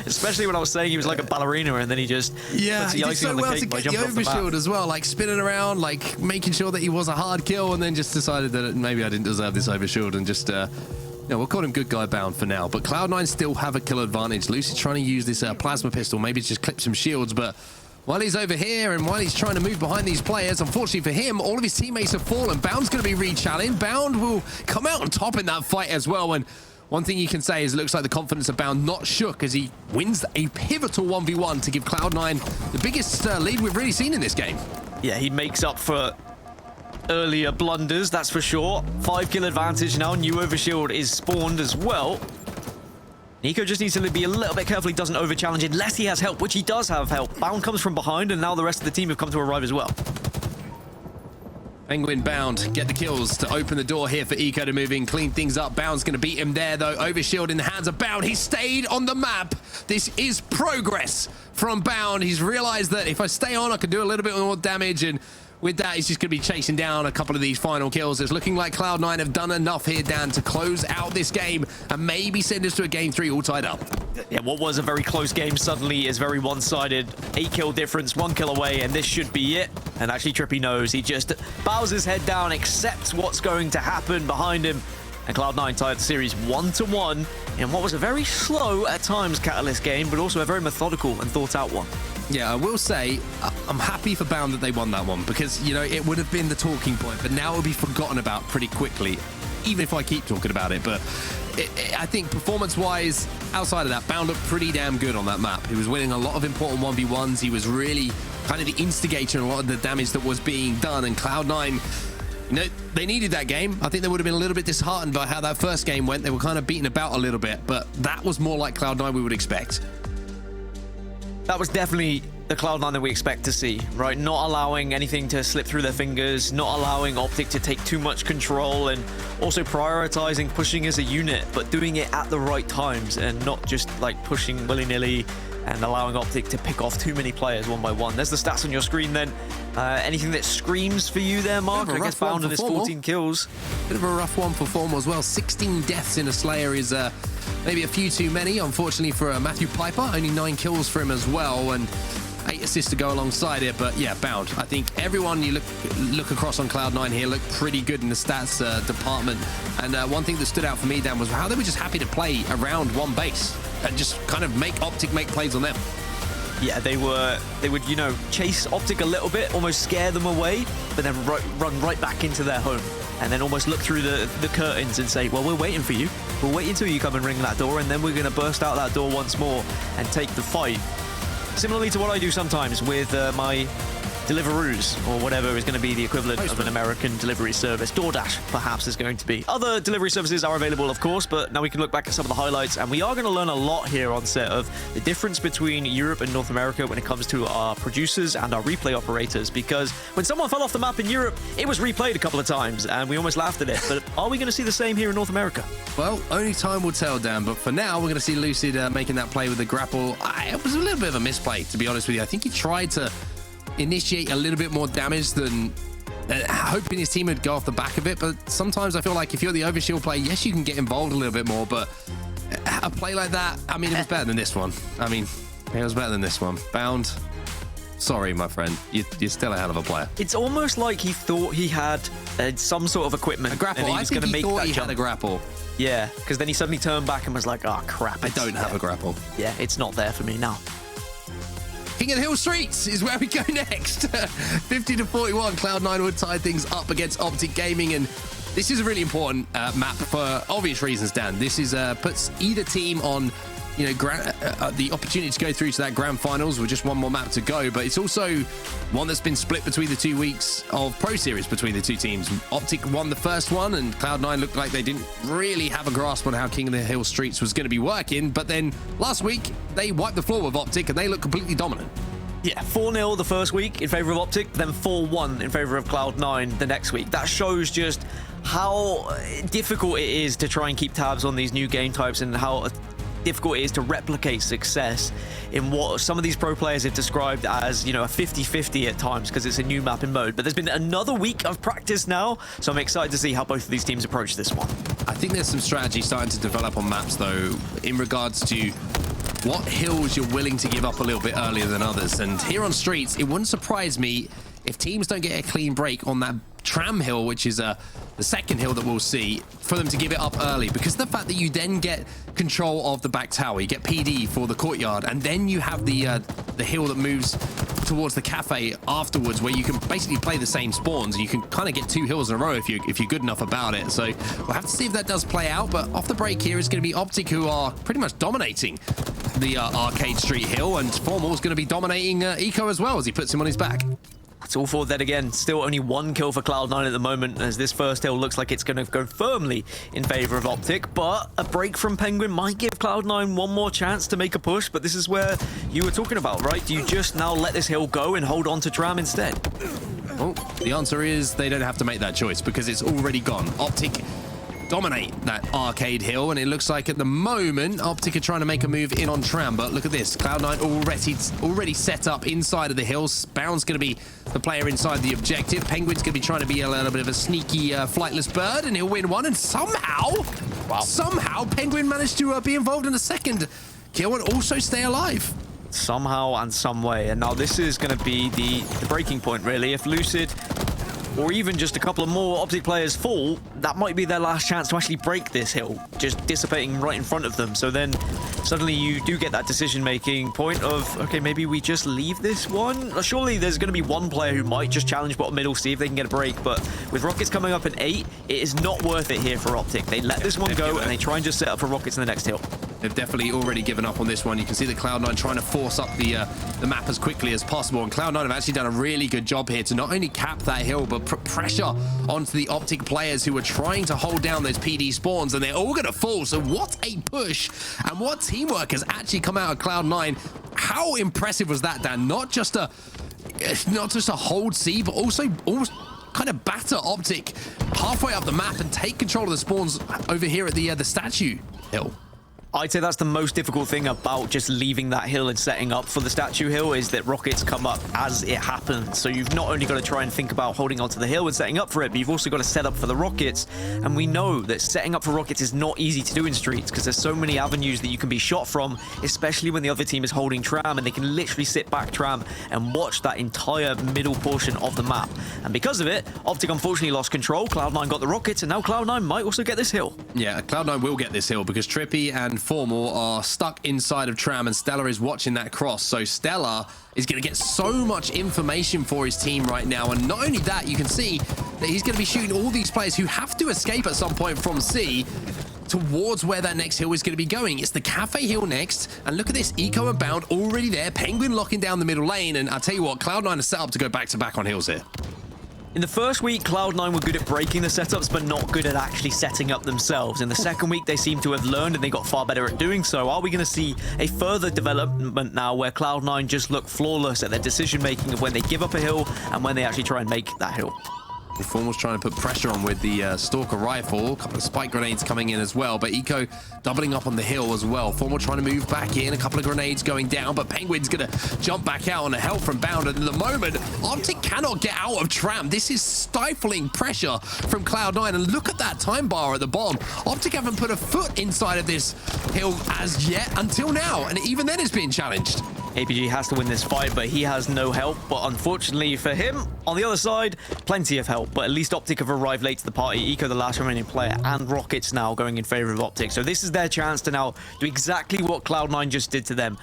Especially when I was saying he was like a ballerina, and then he just puts the icing on the cake by jumping off the overshield as well, like spinning around, like making sure that he was a hard kill, and then just decided that maybe I didn't deserve this overshield, and just no, we'll call him good guy Bound for now. But Cloud9 still have a kill advantage. Lucid trying to use this plasma pistol, maybe just clip some shields, but while he's over here and while he's trying to move behind these players, unfortunately for him, all of his teammates have fallen. Bound's going to be re-challenged. Bound will come out on top in that fight as well, and one thing you can say is it looks like the confidence of Bound not shook as he wins a pivotal 1v1 to give Cloud9 the biggest lead we've really seen in this game. Yeah, he makes up for earlier blunders, that's for sure. 5-kill advantage now. New overshield is spawned as well. Nico just needs to be a little bit careful he doesn't over-challenge unless he has help, which he does have help. Bound comes from behind, and now the rest of the team have come to arrive as well. Pznguin Bound get the kills to open the door here for Eco to move in, clean things up. Bound's going to beat him there, though. Overshield in the hands of Bound. He stayed on the map. This is progress from Bound. He's realized that if I stay on, I can do a little bit more damage, and with that, he's just going to be chasing down a couple of these final kills. It's looking like Cloud9 have done enough here, Dan, to close out this game and maybe send us to a game 3 all tied up. Yeah, what was a very close game suddenly is very one-sided. 8-kill difference, 1 kill away, and this should be it. And actually, TriPPPeY knows. He just bows his head down, accepts what's going to happen behind him. And Cloud9 tied the series 1-1 in what was a very slow, at times, Catalyst game, but also a very methodical and thought-out one. Yeah, I will say, I'm happy for Bound that they won that one because, you know, it would have been the talking point, but now it'll be forgotten about pretty quickly. even if I keep talking about it. But I think performance-wise, outside of that, Bound looked pretty damn good on that map. He was winning a lot of important 1v1s. He was really kind of the instigator in a lot of the damage that was being done. And Cloud9, you know, they needed that game. I think they would have been a little bit disheartened by how that first game went. They were kind of beaten about a little bit, but that was more like Cloud9 we would expect. That was definitely the Cloud9 that we expect to see, right? Not allowing anything to slip through their fingers, not allowing Optic to take too much control, and also prioritizing pushing as a unit, but doing it at the right times and not just like pushing willy-nilly and allowing Optic to pick off too many players one by one. There's the stats on your screen then. Anything that screams for you there, Mark? I guess Bound and his 14 kills. Bit of a rough one for Formal as well. 16 deaths in a Slayer is maybe a few too many, unfortunately, for Matthew Piper. Only 9 kills for him as well, and 8 assists to go alongside it. But yeah, Bound. I think everyone you look across on Cloud9 here looked pretty good in the stats department. And one thing that stood out for me, Dan, was how they were just happy to play around one base and just kind of make Optic make plays on them. Yeah, they would, you know, chase Optic a little bit, almost scare them away, but then run right back into their home, and then almost look through the curtains and say, well, we're waiting for you. We'll wait until you come and ring that door, and then we're going to burst out that door once more and take the fight. Similarly to what I do sometimes with my Deliveroos, or whatever is going to be the equivalent of an American delivery service. DoorDash, perhaps, is going to be. Other delivery services are available, of course, but now we can look back at some of the highlights, and we are going to learn a lot here on set of the difference between Europe and North America when it comes to our producers and our replay operators, because when someone fell off the map in Europe, it was replayed a couple of times, and we almost laughed at it. But are we going to see the same here in North America? Well, only time will tell, Dan, but for now, we're going to see Lucid making that play with the grapple. It was a little bit of a misplay, to be honest with you. I think he tried to initiate a little bit more damage than hoping his team would go off the back of it, but sometimes I feel like if you're the overshield player, yes, you can get involved a little bit more, but a play like that, I mean, it was better than this one. I mean, it was better than this one. Bound, sorry, my friend, you're still a hell of a player. It's almost like he thought he had some sort of equipment. A grapple. And I think he thought he had a grapple. Yeah, because then he suddenly turned back and was like, oh, crap. I don't have a grapple. Yeah, it's not there for me now. King of the Hill Streets is where we go next. 50-41, Cloud9 would tie things up against Optic Gaming, and this is a really important map for obvious reasons, Dan. This is puts either team on, you know, the opportunity to go through to that grand finals with just one more map to go, but it's also one that's been split between the 2 weeks of Pro Series between the two teams. Optic won the first one, and Cloud9 looked like they didn't really have a grasp on how King of the Hill Streets was going to be working, but then last week they wiped the floor with Optic and they looked completely dominant. Yeah, 4-0 the first week in favor of Optic, then 4-1 in favor of Cloud9 the next week. That shows just how difficult it is to try and keep tabs on these new game types, and how difficult it is to replicate success in what some of these pro players have described as, you know, a 50-50 at times, because it's a new map in mode. But there's been another week of practice now, so I'm excited to see how both of these teams approach this one. I think there's some strategy starting to develop on maps, though, in regards to what hills you're willing to give up a little bit earlier than others. And here on Streets, it wouldn't surprise me if teams don't get a clean break on that Tram hill, which is the second hill that we'll see, for them to give it up early, because of the fact that you then get control of the back tower, you get PD for the courtyard, and then you have the hill that moves towards the cafe afterwards, where you can basically play the same spawns, and you can kind of get 2 hills in a row if you're good enough about it. So we'll have to see if that does play out, but off the break here is going to be Optic, who are pretty much dominating the Arcade Street hill, and Formal's going to be dominating Eco as well as he puts him on his back. It's all for that again. Still only 1 kill for Cloud9 at the moment, as this first hill looks like it's going to go firmly in favor of Optic. But a break from Pznguin might give Cloud9 one more chance to make a push. But this is where you were talking about, right? Do you just now let this hill go and hold on to Tram instead? Well, the answer is they don't have to make that choice, because it's already gone. Optic dominate that Arcade hill, and it looks like at the moment Optic are trying to make a move in on Tram, but look at this, Cloud9 already set up inside of the hills. Bound's going to be the player inside the objective. Pznguin's going to be trying to be a little bit of a sneaky flightless bird, and he'll win one, and somehow Pznguin managed to be involved in a second kill and also stay alive. Somehow and some way, and now this is going to be the breaking point, really. If Lucid, or even just a couple of more Optic players fall, that might be their last chance to actually break this hill, just dissipating right in front of them. So then suddenly you do get that decision-making point of, okay, maybe we just leave this one? Surely there's going to be one player who might just challenge bottom middle, see if they can get a break, but with Rockets coming up in 8, it is not worth it here for Optic. They let this one go, and they try and just set up for Rockets in the next hill. They've definitely already given up on this one. You can see the Cloud9 trying to force up the map as quickly as possible, and Cloud9 have actually done a really good job here to not only cap that hill, but put pressure onto the Optic players who are trying to hold down those PD spawns, and they're all going to fall. So what a push, and what teamwork has actually come out of Cloud9. How impressive was that, Dan? Not just a hold C, but also kind of batter Optic halfway up the map and take control of the spawns over here at the statue hill. I'd say that's the most difficult thing about just leaving that hill and setting up for the statue hill, is that Rockets come up as it happens. So you've not only got to try and think about holding onto the hill and setting up for it, but you've also got to set up for the Rockets. And we know that setting up for Rockets is not easy to do in Streets, because there's so many avenues that you can be shot from, especially when the other team is holding Tram, and they can literally sit back Tram and watch that entire middle portion of the map. And because of it, Optic unfortunately lost control. Cloud9 got the Rockets, and now Cloud9 might also get this hill. Yeah, Cloud9 will get this hill because TriPPPeY and Formal are stuck inside of Tram, and StelluR is watching that cross. So StelluR is going to get so much information for his team right now, and not only that, you can see that he's going to be shooting all these players who have to escape at some point from C towards where that next hill is going to be going. It's the Cafe Hill next, and look at this, Eco and Bound already there, Pznguin locking down the middle lane, and I'll tell you what, Cloud9 are set up to go back-to-back on hills here. In the first week, Cloud9 were good at breaking the setups, but not good at actually setting up themselves. In the second week, they seem to have learned, and they got far better at doing so. Are we going to see a further development now where Cloud9 just look flawless at their decision-making of when they give up a hill and when they actually try and make that hill? Formal's trying to put pressure on with the Stalker rifle. A couple of spike grenades coming in as well, but Eco doubling up on the hill as well. Formal trying to move back in, a couple of grenades going down, but Pznguin's going to jump back out on a help from Bound, and at the moment, Optic cannot get out of Tram. This is stifling pressure from Cloud9, and look at that time bar at the bottom. Optic haven't put a foot inside of this hill as yet until now, and even then it's being challenged. APG has to win this fight, but he has no help. But unfortunately for him, on the other side, plenty of help. But at least Optic have arrived late to the party. Eco, the last remaining player, and Rockets now going in favor of Optic. So this is their chance to now do exactly what Cloud9 just did to them.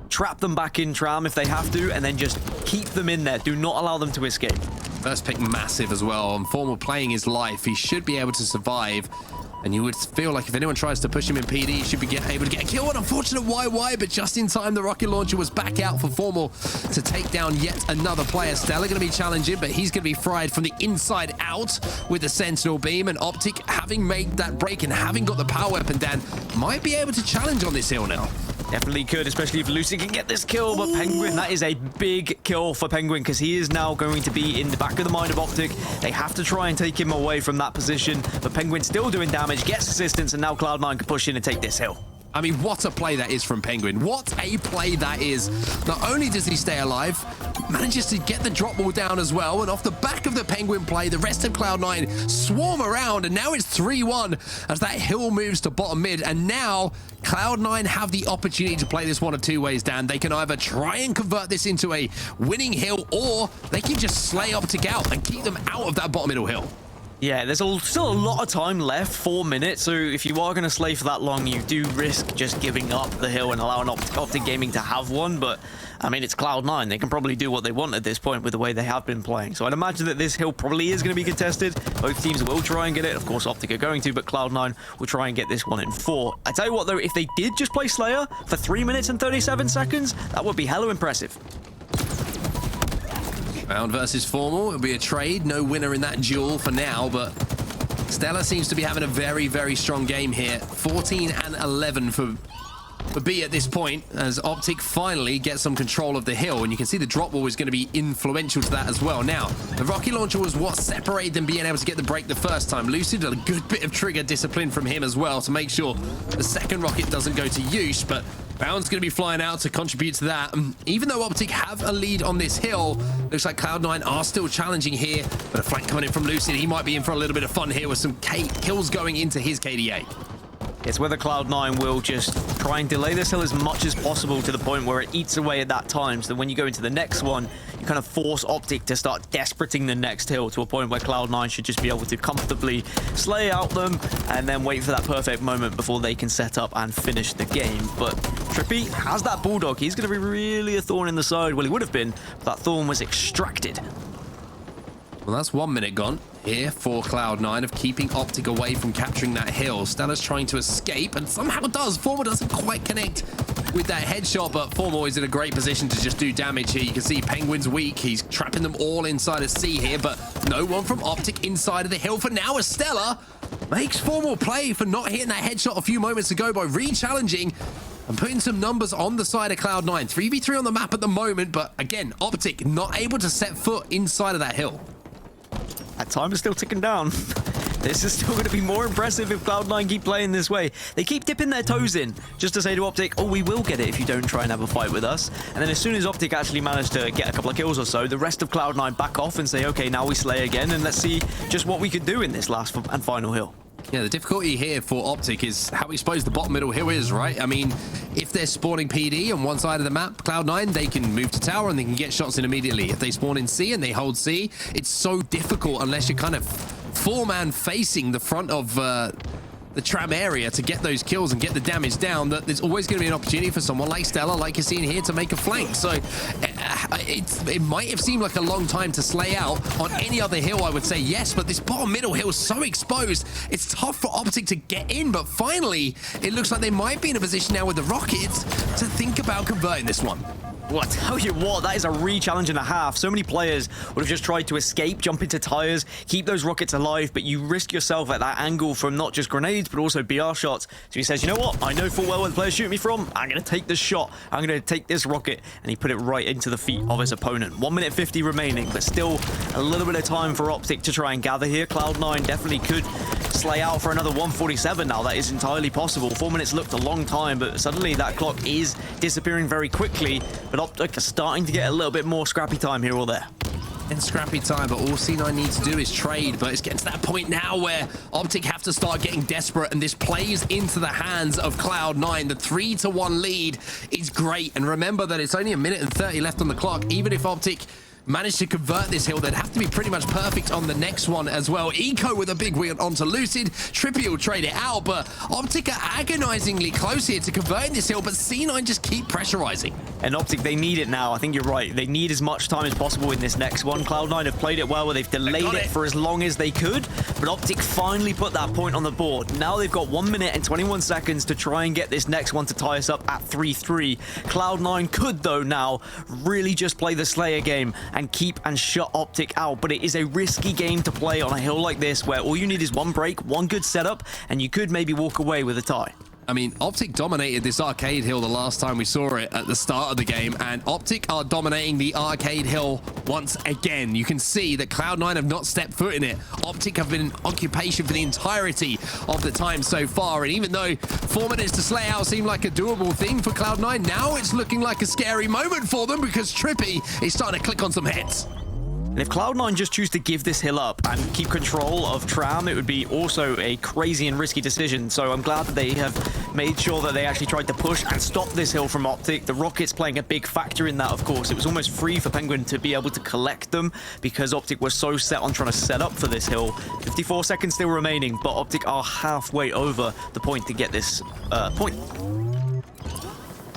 Trap them back in Tram if they have to, and then just keep them in there. Do not allow them to escape. First pick massive as well. And Formal playing his life. He should be able to survive. And you would feel like if anyone tries to push him in PD, he should be able to get a kill. An unfortunate YY, but just in time, the rocket launcher was back out for Formal to take down yet another player. StelluR going to be challenging, but he's going to be fried from the inside out with the Sentinel beam. And Optic, having made that break and having got the power weapon, Dan, might be able to challenge on this hill now. Definitely could, especially if Lucid can get this kill. But Pznguin, that is a big kill for Pznguin, because he is now going to be in the back of the mind of Optic. They have to try and take him away from that position, but Pznguin still doing damage, gets assistance, and now Cloud9 can push in and take this hill. I mean, what a play that is from Pznguin. What a play that is. Not only does he stay alive, manages to get the drop ball down as well, and off the back of the Pznguin play, the rest of Cloud9 swarm around, and now it's 3-1 as that hill moves to bottom mid, and now Cloud9 have the opportunity to play this one of two ways, Dan. They can either try and convert this into a winning hill, or they can just slay Optic out and keep them out of that bottom middle hill. Yeah, there's still a lot of time left, 4 minutes, so if you are going to slay for that long, you do risk just giving up the hill and allowing Optic Gaming to have one, but I mean, it's Cloud9. They can probably do what they want at this point with the way they have been playing. So I'd imagine that this hill probably is going to be contested. Both teams will try and get it. Of course, Optic are going to, but Cloud9 will try and get this one in 4. I tell you what, though, if they did just play Slayer for 3 minutes and 37 seconds, that would be hella impressive. Bound versus Formal. It'll be a trade. No winner in that duel for now, but StelluR seems to be having a very, very strong game here. 14 and 11 for B at this point, as Optic finally gets some control of the hill, and you can see the drop wall is going to be influential to that as well. Now, the rocket launcher was what separated them being able to get the break the first time. Lucid did a good bit of trigger discipline from him as well to make sure the second rocket doesn't go to use, but Bound's going to be flying out to contribute to that. Even though Optic have a lead on this hill, looks like Cloud9 are still challenging here, but a flank coming in from Lucid. He might be in for a little bit of fun here with some kills going into his KDA. It's whether Cloud9 will just try and delay this hill as much as possible to the point where it eats away at that time, so that when you go into the next one, you kind of force Optic to start desperating the next hill to a point where Cloud9 should just be able to comfortably slay out them and then wait for that perfect moment before they can set up and finish the game. But TriPPPeY has that Bulldog. He's going to be really a thorn in the side. Well, he would have been, but that thorn was extracted. Well, that's 1 minute gone here for Cloud9 of keeping Optic away from capturing that hill. StelluR's trying to escape and somehow does. Formal doesn't quite connect with that headshot, but Formal is in a great position to just do damage here. You can see Pznguin's weak. He's trapping them all inside of C here, but no one from Optic inside of the hill for now, as StelluR makes Formal play for not hitting that headshot a few moments ago by re-challenging and putting some numbers on the side of Cloud9. 3v3 on the map at the moment, but again, Optic not able to set foot inside of that hill. That time is still ticking down. This is still going to be more impressive if Cloud9 keep playing this way. They keep dipping their toes in just to say to Optic, oh, we will get it if you don't try and have a fight with us. And then as soon as Optic actually manage to get a couple of kills or so, the rest of Cloud9 back off and say, okay, now we slay again, and let's see just what we could do in this last and final hill. Yeah, the difficulty here for Optic is how exposed the bottom middle hill is, right? I mean, if they're spawning PD on one side of the map, Cloud9, they can move to tower and they can get shots in immediately. If they spawn in C and they hold C, it's so difficult unless you're kind of four-man facing the front of the tram area to get those kills and get the damage down, that there's always going to be an opportunity for someone like StelluR, like you're seeing here, to make a flank. So it might have seemed like a long time to slay out on any other hill, I would say yes, but this bottom middle hill is so exposed, it's tough for Optic to get in, but finally, it looks like they might be in a position now with the Rockets to think about converting this one. Well, I tell you what, that is a re-challenge and a half. So many players would have just tried to escape, jump into tires, keep those rockets alive, but you risk yourself at that angle from not just grenades, but also BR shots. So he says, you know what? I know full well where the player's shooting me from. I'm going to take this shot. I'm going to take this rocket. And he put it right into the feet of his opponent. 1 minute 50 remaining, but still a little bit of time for Optic to try and gather here. Cloud9 definitely could slay out for another 147 now. That is entirely possible. 4 minutes looked a long time, but suddenly that clock is disappearing very quickly. But Optic are starting to get a little bit more scrappy time here or there. In scrappy time, but all C9 need to do is trade, but it's getting to that point now where Optic have to start getting desperate, and this plays into the hands of Cloud9. The 3-1 lead is great, and remember that it's only 1 minute and 30 left on the clock. Even if Optic managed to convert this hill, they'd have to be pretty much perfect on the next one as well. Eco with a big win onto Lucid. TriPPPeY will trade it out, but Optic are agonizingly close here to converting this hill, but C9 just keep pressurizing. And Optic, they need it now. I think you're right. They need as much time as possible in this next one. Cloud9 have played it well, where they've delayed it for as long as they could, but Optic finally put that point on the board. Now they've got 1 minute and 21 seconds to try and get this next one to tie us up at 3-3. Cloud9 could, though, now really just play the Slayer game and keep and shut Optic out, but it is a risky game to play on a hill like this, where all you need is one break, one good setup, and you could maybe walk away with a tie. I mean, Optic dominated this arcade hill the last time we saw it at the start of the game, and Optic are dominating the arcade hill once again. You can see that Cloud9 have not stepped foot in it. Optic have been in occupation for the entirety of the time so far, and even though 4 minutes to slay out seemed like a doable thing for Cloud9, now it's looking like a scary moment for them, because TriPPPeY is starting to click on some hits. And if Cloud9 just choose to give this hill up and keep control of Tram, it would be also a crazy and risky decision. So I'm glad that they have made sure that they actually tried to push and stop this hill from Optic. The Rockets playing a big factor in that, of course. It was almost free for Pznguin to be able to collect them because Optic was so set on trying to set up for this hill. 54 seconds still remaining, but Optic are halfway over the point to get this point.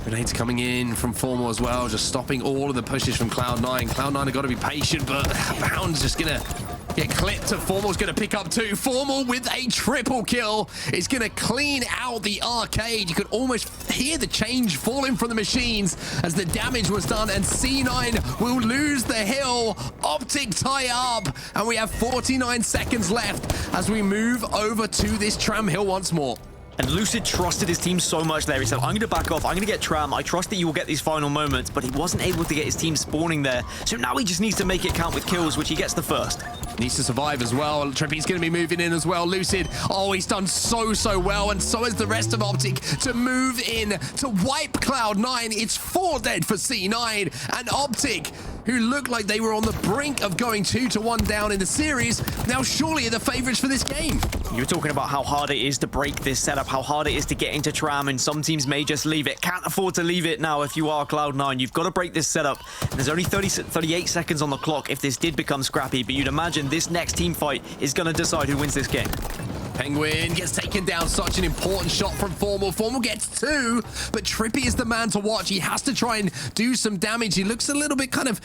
Grenades coming in from Formal as well, just stopping all of the pushes from Cloud9. Cloud9 have got to be patient, but Bound's just going to get clipped, and Formal's going to pick up two. Formal with a triple kill is going to clean out the arcade. You could almost hear the change falling from the machines as the damage was done, and C9 will lose the hill. Optic tie up, and we have 49 seconds left as we move over to this tram hill once more. And Lucid trusted his team so much there. He said, I'm going to back off. I'm going to get Tram. I trust that you will get these final moments. But he wasn't able to get his team spawning there. So now he just needs to make it count with kills, which he gets the first. Needs to survive as well. TriPPPeY's going to be moving in as well. Lucid, oh, he's done so well. And so has the rest of Optic to move in to wipe Cloud9. It's 4 dead for C9. And Optic, who looked like they were on the brink of going 2-1 down in the series, now surely are the favorites for this game. You were talking about how hard it is to break this setup, how hard it is to get into Tram, and some teams may just leave it. Can't afford to leave it now if you are Cloud9. You've got to break this setup. And there's only 38 seconds on the clock if this did become scrappy, but you'd imagine this next team fight is going to decide who wins this game. Pznguin gets taken down. Such an important shot from Formal. Formal gets 2, but TriPPPeY is the man to watch. He has to try and do some damage. He looks a little bit of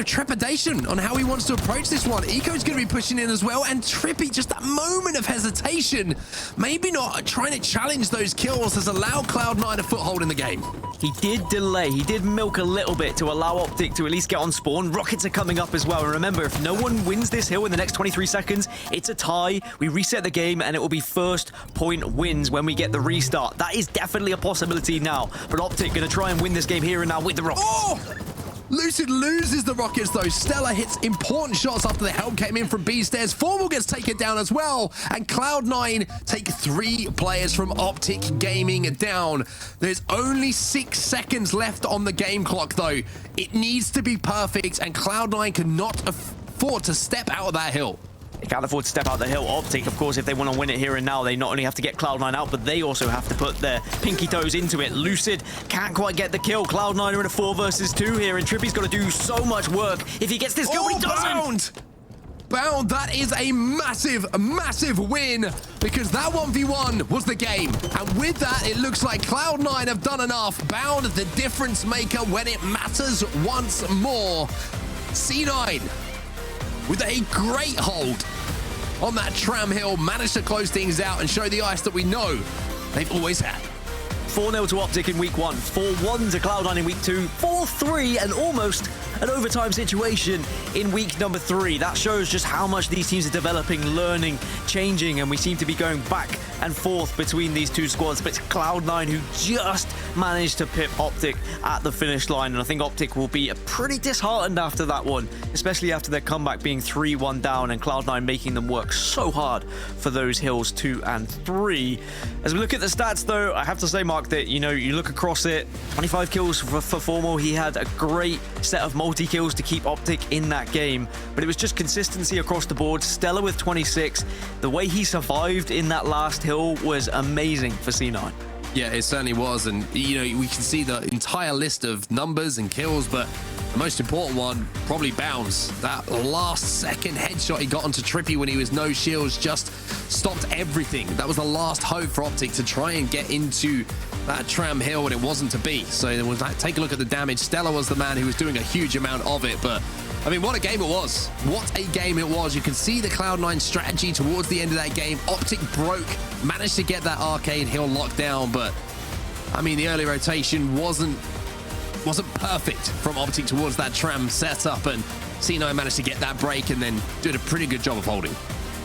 trepidation on how he wants to approach this one. Eco's going to be pushing in as well, and TriPPPeY, just that moment of hesitation, maybe not trying to challenge those kills, has allowed Cloud9 a foothold in the game. He did delay. He did milk a little bit to allow Optic to at least get on spawn. Rockets are coming up as well. And remember, if no one wins this hill in the next 23 seconds, it's a tie. We reset the game, and it will be first point wins when we get the restart. That is definitely a possibility now. But Optic going to try and win this game here and now with the Rockets. Oh! Lucid loses the Rockets, though. StelluR hits important shots after the help came in from B stairs. Formal gets taken down as well. And Cloud9 take 3 players from Optic Gaming down. There's only 6 seconds left on the game clock, though. It needs to be perfect, and Cloud9 cannot afford to step out of that hill. They can't afford to step out the hill. Optic, of course, if they want to win it here and now, they not only have to get Cloud9 out, but they also have to put their pinky toes into it. Lucid can't quite get the kill. Cloud9 are in a 4 versus 2 here, and TriPPPeY's got to do so much work if he gets this kill, but he doesn't. Bound, that is a massive, massive win, because that 1v1 was the game. And with that, it looks like Cloud9 have done enough. Bound, the difference maker when it matters once more. C9, with a great hold on that tram hill, managed to close things out and show the ice that we know they've always had. 4-0 to Optic in week 1, 4-1 to Cloud9 in week 2, 4-3 and almost an overtime situation in week number 3. That shows just how much these teams are developing, learning, changing, and we seem to be going back and forth between these two squads. But it's Cloud9 who just managed to pip Optic at the finish line, and I think Optic will be pretty disheartened after that one, especially after their comeback being 3-1 down and Cloud9 making them work so hard for those hills 2 and 3. As we look at the stats, though, I have to say, Mark, that, you know, you look across it, 25 kills for Formal. He had a great set of multi-kills to keep Optic in that game, but it was just consistency across the board. StelluR with 26. The way he survived in that last hill was amazing for C9. Yeah, it certainly was, and, you know, we can see the entire list of numbers and kills, but the most important one probably Bounds. That last second headshot he got onto TriPPPeY when he was no shields just stopped everything. That was the last hope for Optic to try and get into that tram hill, and it wasn't to be. So we'll take a look at the damage. StelluR was the man who was doing a huge amount of it, but I mean, what a game it was. What a game it was. You can see the Cloud9 strategy towards the end of that game. Optic broke, managed to get that arcade hill locked down, but I mean, the early rotation wasn't perfect from Optic towards that tram setup, and C9 managed to get that break and then did a pretty good job of holding.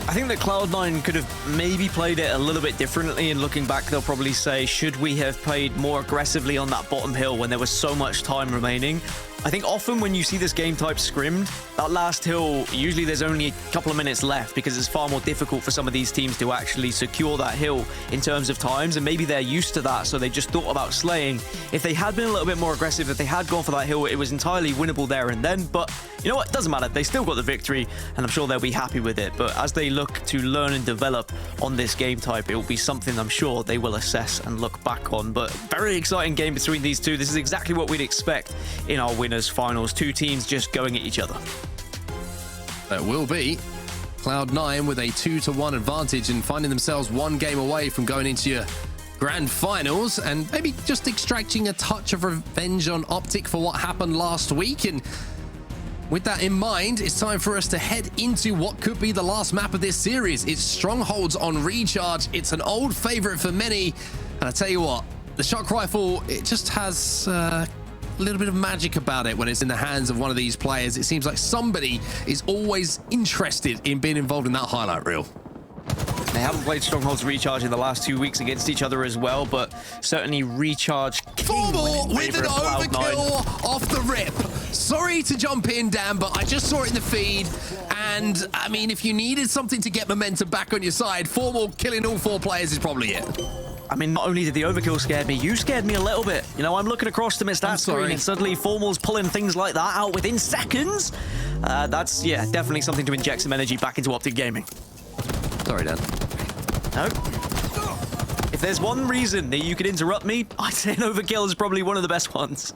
I think that Cloud9 could have maybe played it a little bit differently, and looking back, they'll probably say, should we have played more aggressively on that bottom hill when there was so much time remaining? I think often when you see this game type scrimmed, that last hill, usually there's only a couple of minutes left because it's far more difficult for some of these teams to actually secure that hill in terms of times, and maybe they're used to that, so they just thought about slaying. If they had been a little bit more aggressive, if they had gone for that hill, it was entirely winnable there and then, but you know what, it doesn't matter. They still got the victory, and I'm sure they'll be happy with it, but as they look to learn and develop on this game type, it will be something I'm sure they will assess and look back on. But very exciting game between these two. This is exactly what we'd expect in our winners finals. Two teams just going at each other. That will be Cloud9 with a 2-1 advantage and finding themselves one game away from going into your grand finals and maybe just extracting a touch of revenge on Optic for what happened last week. And with that in mind, it's time for us to head into what could be the last map of this series. It's Strongholds on Recharge. It's an old favorite for many, and I tell you what, the shock rifle, it just has a little bit of magic about it when it's in the hands of one of these players. It seems like somebody is always interested in being involved in that highlight reel. They haven't played Strongholds Recharge in the last 2 weeks against each other as well, but certainly Recharge Formal with an overkill off the rip. Sorry to jump in, Dan, but I just saw it in the feed, and I mean, if you needed something to get momentum back on your side, Formal killing all 4 players is probably it. I mean, not only did the overkill scare me, you scared me a little bit. You know, I'm looking across the stat screen and suddenly Formal's pulling things like that out within seconds. That's, yeah, definitely something to inject some energy back into Optic Gaming. Sorry, Dan. No. If there's one reason that you could interrupt me, I'd say an overkill is probably one of the best ones.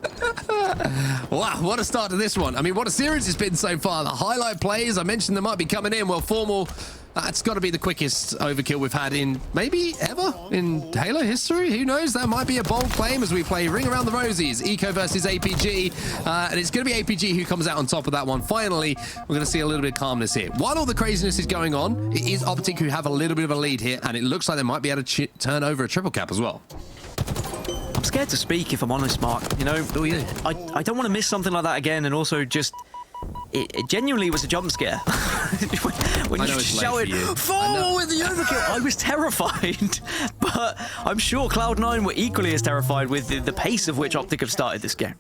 Wow, what a start to this one. I mean, what a series it's been so far. The highlight plays, I mentioned they might be coming in. Well, Formal That's got to be the quickest overkill we've had in maybe ever in Halo history. Who knows? That might be a bold claim as we play Ring Around the Rosies, Eco versus APG. And it's going to be APG who comes out on top of that one. Finally, we're going to see a little bit of calmness here. While all the craziness is going on, it is Optic who have a little bit of a lead here, and it looks like they might be able to turn over a triple cap as well. I'm scared to speak, if I'm honest, Mark. You know, I don't want to miss something like that again, and also just... It genuinely was a jump scare. when you shouted, "Fall with the overkill!" I was terrified. But I'm sure Cloud9 were equally as terrified with the pace of which Optic have started this game.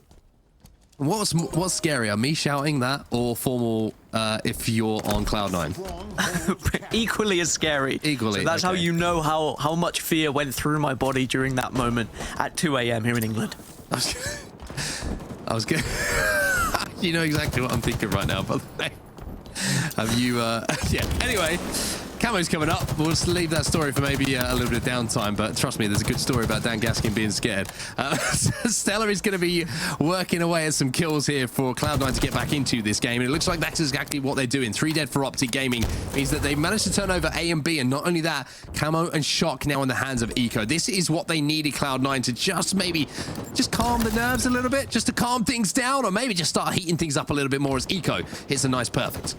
What's scarier, me shouting that or formal if you're on Cloud9? Equally as scary. Equally. So that's okay. how you know how much fear went through my body during that moment at 2 a.m. here in England. I was good. You know exactly what I'm thinking right now, but have you, yeah. Anyway, Camo's coming up. We'll just leave that story for maybe a little bit of downtime, but trust me, there's a good story about Dan Gaskin being scared. StelluR is going to be working away at some kills here for Cloud9 to get back into this game, and it looks like that's exactly what they're doing. 3 dead for Optic Gaming means that they managed to turn over A and B, and not only that, Camo and Shock now in the hands of Eco. This is what they needed Cloud9 to just calm the nerves a little bit, just to calm things down, or maybe just start heating things up a little bit more as Eco hits a nice perfect.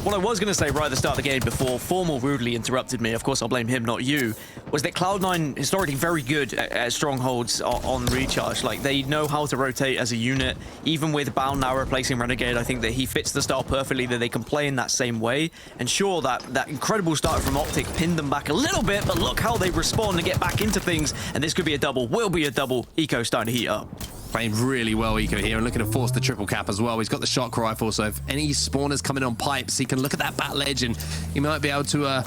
What I was going to say right at the start of the game before Formal rudely interrupted me, of course I'll blame him, not you, was that Cloud9 historically very good at strongholds on recharge. Like, they know how to rotate as a unit. Even with Bound now replacing Renegade, I think that he fits the style perfectly, that they can play in that same way. And sure, that incredible start from Optic pinned them back a little bit, but look how they respond and get back into things. And this could be a double, will be a double. Eco starting to heat up. Playing really well, Eco here, and looking to force the triple cap as well. He's got the shock rifle, so if any spawners coming on pipes, he can look at that bat ledge and he might be able to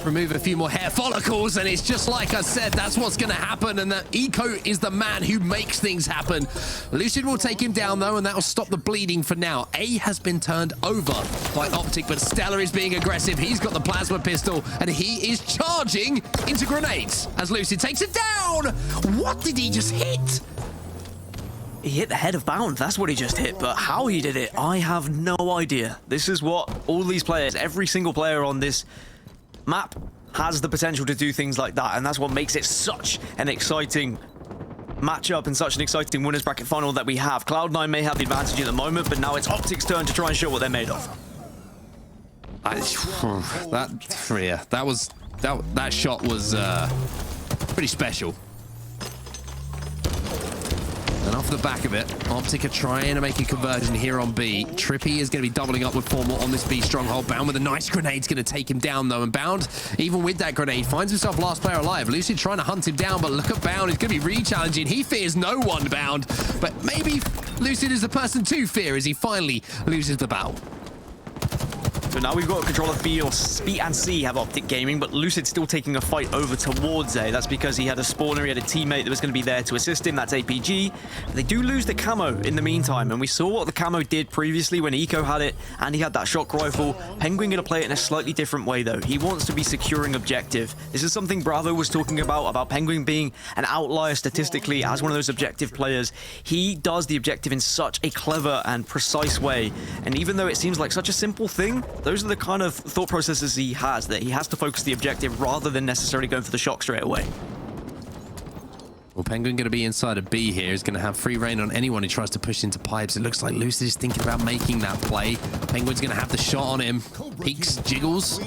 remove a few more hair follicles. And it's just like I said, that's what's going to happen, and that Eco is the man who makes things happen. Lucid will take him down though, and that will stop the bleeding for now. A has been turned over by Optic, but StelluR is being aggressive. He's got the plasma pistol, and he is charging into grenades as Lucid takes it down. What did he just hit? He hit the head of Bound, that's what he just hit, but how he did it, I have no idea. This is what all these players, every single player on this map has the potential to do things like that, and that's what makes it such an exciting matchup and such an exciting winners bracket final that we have. Cloud9 may have the advantage at the moment, but now it's Optic's turn to try and show what they're made of. That shot was pretty special. And off the back of it, Optic are trying to make a conversion here on B. TriPPPeY is going to be doubling up with Formal on this B stronghold. Bound with a nice grenade's going to take him down, though. And Bound, even with that grenade, finds himself last player alive. Lucid trying to hunt him down, but look at Bound. He's going to be re-challenging. He fears no one, Bound. But maybe Lucid is the person to fear as he finally loses the battle. So now we've got control of B and C have Optic Gaming, but Lucid still taking a fight over towards A. That's because he had a spawner, he had a teammate that was going to be there to assist him. That's APG. They do lose the camo in the meantime, and we saw what the camo did previously when Eco had it, and he had that shock rifle. Pznguin going to play it in a slightly different way, though. He wants to be securing objective. This is something Bravo was talking about Pznguin being an outlier statistically as one of those objective players. He does the objective in such a clever and precise way, and even though it seems like such a simple thing, those are the kind of thought processes he has, that he has to focus the objective rather than necessarily going for the shock straight away. Well, Pznguin going to be inside of B here. He's going to have free reign on anyone who tries to push into pipes. It looks like Lucid is thinking about making that play. Pznguin's going to have the shot on him. Peeks, jiggles,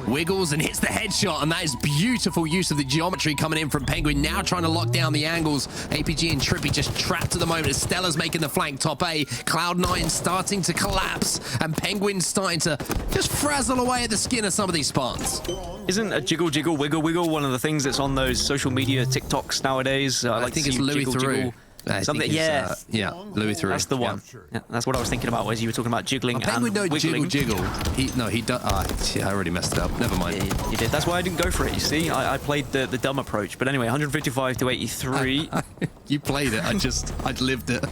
wiggles, and hits the headshot. And that is beautiful use of the geometry coming in from Pznguin. Now trying to lock down the angles. APG and TriPPPeY just trapped at the moment as StelluR's making the flank top A. Cloud9 starting to collapse, and Pznguin starting to just frazzle away at the skin of some of these Spartans. Isn't a jiggle, jiggle, wiggle, wiggle one of the things that's on those social media TikToks nowadays? I think it's Louis Theroux. Something, yeah, Louis Theroux. That's the one. Yeah, that's what I was thinking about as you were talking about jiggling and wiggling. Jiggle. He does. I already messed it up. Never mind. Yeah, you did. That's why I didn't go for it. You see, I played the dumb approach. But anyway, 155 to 83. You played it. I lived it.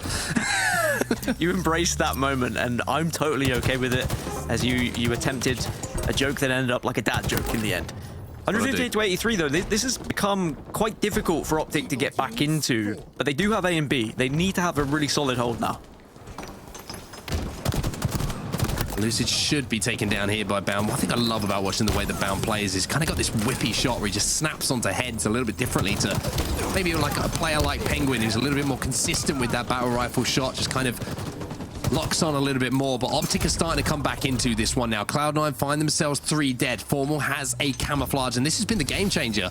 You embraced that moment, and I'm totally okay with it. As you attempted a joke that ended up like a dad joke in the end. 158 to 83, though, this has become quite difficult for Optic to get back into, but they do have A and B. They need to have a really solid hold now. Lucid should be taken down here by Bound. One thing I love about watching the way that Bound plays is kind of got this whippy shot where he just snaps onto heads a little bit differently to maybe like a player like Pznguin, who's a little bit more consistent with that battle rifle shot, just kind of locks on a little bit more. But Optic is starting to come back into this one now. Cloud9 find themselves 3 dead. Formal has a camouflage, and this has been the game changer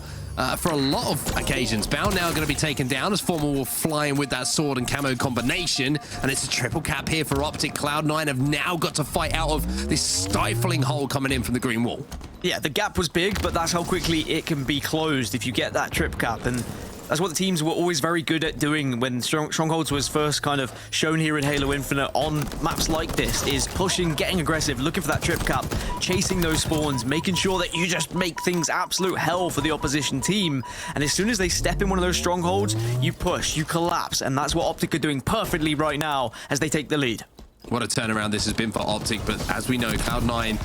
for a lot of occasions. Bound now going to be taken down as Formal will fly in with that sword and camo combination, and it's a triple cap here for Optic. Cloud9 have now got to fight out of this stifling hole coming in from the green wall. Yeah, the gap was big, but that's how quickly it can be closed if you get that trip cap. And that's what the teams were always very good at doing when Strongholds was first kind of shown here in Halo Infinite on maps like this, is pushing, getting aggressive, looking for that trip cap, chasing those spawns, making sure that you just make things absolute hell for the opposition team. And as soon as they step in one of those strongholds, you push, you collapse, and that's what Optic are doing perfectly right now as they take the lead. What a turnaround this has been for Optic, but as we know, Cloud9,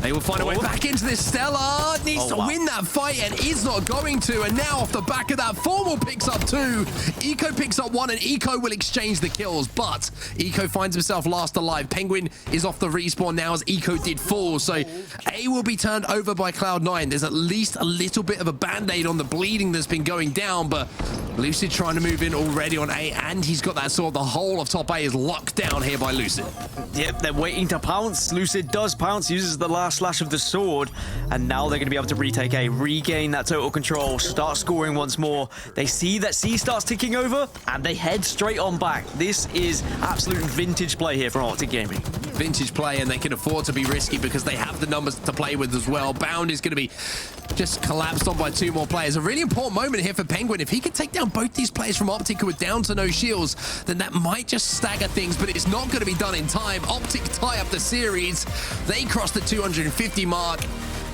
they will find a way back into this. StelluR needs to win that fight and is not going to. And now off the back of that, Formal picks up 2. Eco picks up 1, and Eco will exchange the kills. But Eco finds himself last alive. Pznguin is off the respawn now as Eco did fall. So A will be turned over by Cloud9. There's at least a little bit of a band-aid on the bleeding that's been going down. But Lucid trying to move in already on A, and he's got that sword. The whole of top A is locked down here by Lucid. Yep, they're waiting to pounce. Lucid does pounce, uses the last slash of the sword, and now they're going to be able to retake A, regain that total control, start scoring once more. They see that C starts ticking over, and they head straight on back. This is absolute vintage play here from Optic Gaming. Vintage play, and they can afford to be risky because they have the numbers to play with as well. Bound is going to be just collapsed on by 2 more players. A really important moment here for Pznguin. If he could take down both these players from Optic who are down to no shields, then that might just stagger things, but it's not going to be done in time. Optic tie up the series. They cross the 250 mark,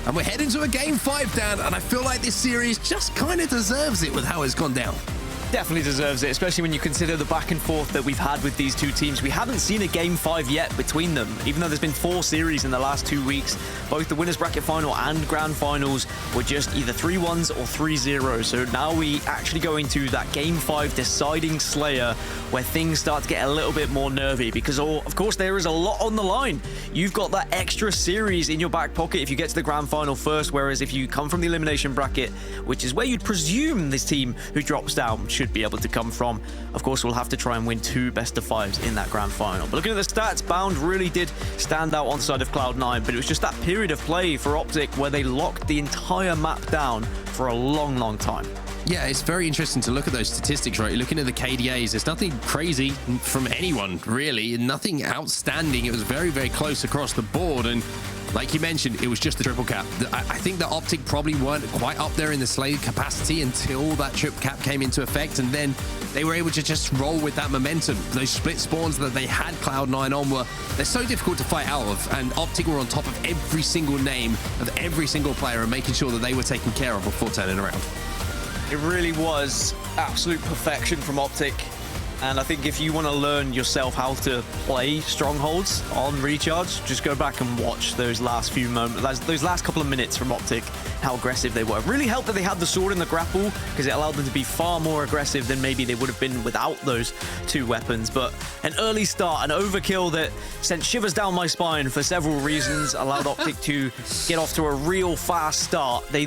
and we're heading to a game 5, Dan, and I feel like this series just kind of deserves it with how it's gone down. Definitely deserves it, especially when you consider the back and forth that we've had with these two teams. We haven't seen a game 5 yet between them, even though there's been 4 series in the last 2 weeks. Both the winners bracket final and grand finals were just either 3-1s or 3-0. So now we actually go into that game 5 deciding slayer where things start to get a little bit more nervy because, of course, there is a lot on the line. You've got that extra series in your back pocket if you get to the grand final first, whereas if you come from the elimination bracket, which is where you'd presume this team who drops down should be able to come from, of course, we'll have to try and win 2 best-of-5s in that grand final. But looking at the stats, Bound really did stand out on the side of Cloud9, but it was just that period of play for Optic where they locked the entire map down for a long, long time. Yeah, it's very interesting to look at those statistics, right? You're looking at the KDAs. There's nothing crazy from anyone, really. Nothing outstanding. It was very, very close across the board. And like you mentioned, it was just the triple cap. I think that Optic probably weren't quite up there in the slay capacity until that triple cap came into effect. And then they were able to just roll with that momentum. Those split spawns that they had Cloud9 on they're so difficult to fight out of. And Optic were on top of every single name of every single player and making sure that they were taken care of before turning around. It really was absolute perfection from Optic. And I think if you want to learn yourself how to play Strongholds on Recharge, just go back and watch those last few moments, those last couple of minutes from Optic, how aggressive they were. It really helped that they had the sword in the grapple because it allowed them to be far more aggressive than maybe they would have been without those 2 weapons. But an early start, an overkill that sent shivers down my spine for several reasons, allowed Optic to get off to a real fast start. They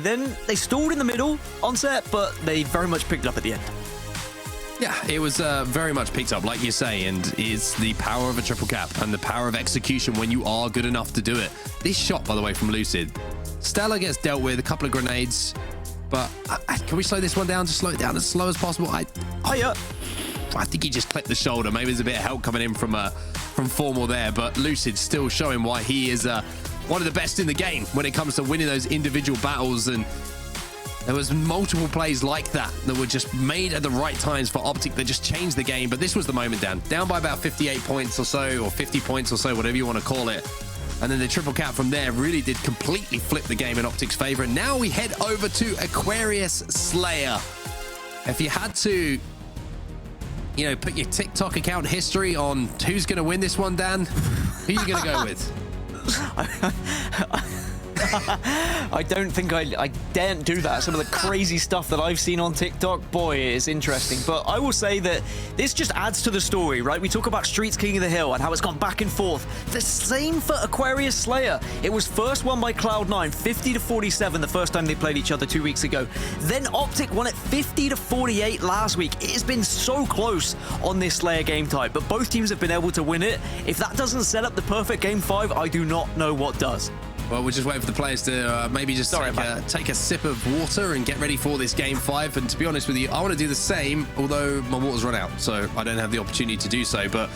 stalled in the middle onset, but they very much picked it up at the end. Yeah, it was very much picked up, like you say, and it's the power of a triple cap and the power of execution when you are good enough to do it. This shot, by the way, from Lucid. StelluR gets dealt with, a couple of grenades, but can we slow this one down? Just slow it down as slow as possible. I think he just clipped the shoulder. Maybe there's a bit of help coming in from Formal there, but Lucid still showing why he is one of the best in the game when it comes to winning those individual battles. And there was multiple plays like that were just made at the right times for Optic that just changed the game. But this was the moment, Dan. Down by about 58 points or so, or 50 points or so, whatever you want to call it. And then the triple cap from there really did completely flip the game in Optic's favor. And now we head over to Aquarius Slayer. If you had to, put your TikTok account history on who's going to win this one, Dan, who are you going to go with? I don't think I daren't do that. Some of the crazy stuff that I've seen on TikTok, boy, it is interesting. But I will say that this just adds to the story, right? We talk about Streets King of the Hill and how it's gone back and forth. The same for Aquarius Slayer. It was first won by Cloud9, 50-47 the first time they played each other 2 weeks ago. Then Optic won it 50-48 last week. It has been so close on this Slayer game type, but both teams have been able to win it. If that doesn't set up the perfect game 5, I do not know what does. Well, we're just waiting for the players to maybe just take a sip of water and get ready for this game 5. And to be honest with you, I want to do the same, although my water's run out, so I don't have the opportunity to do so. But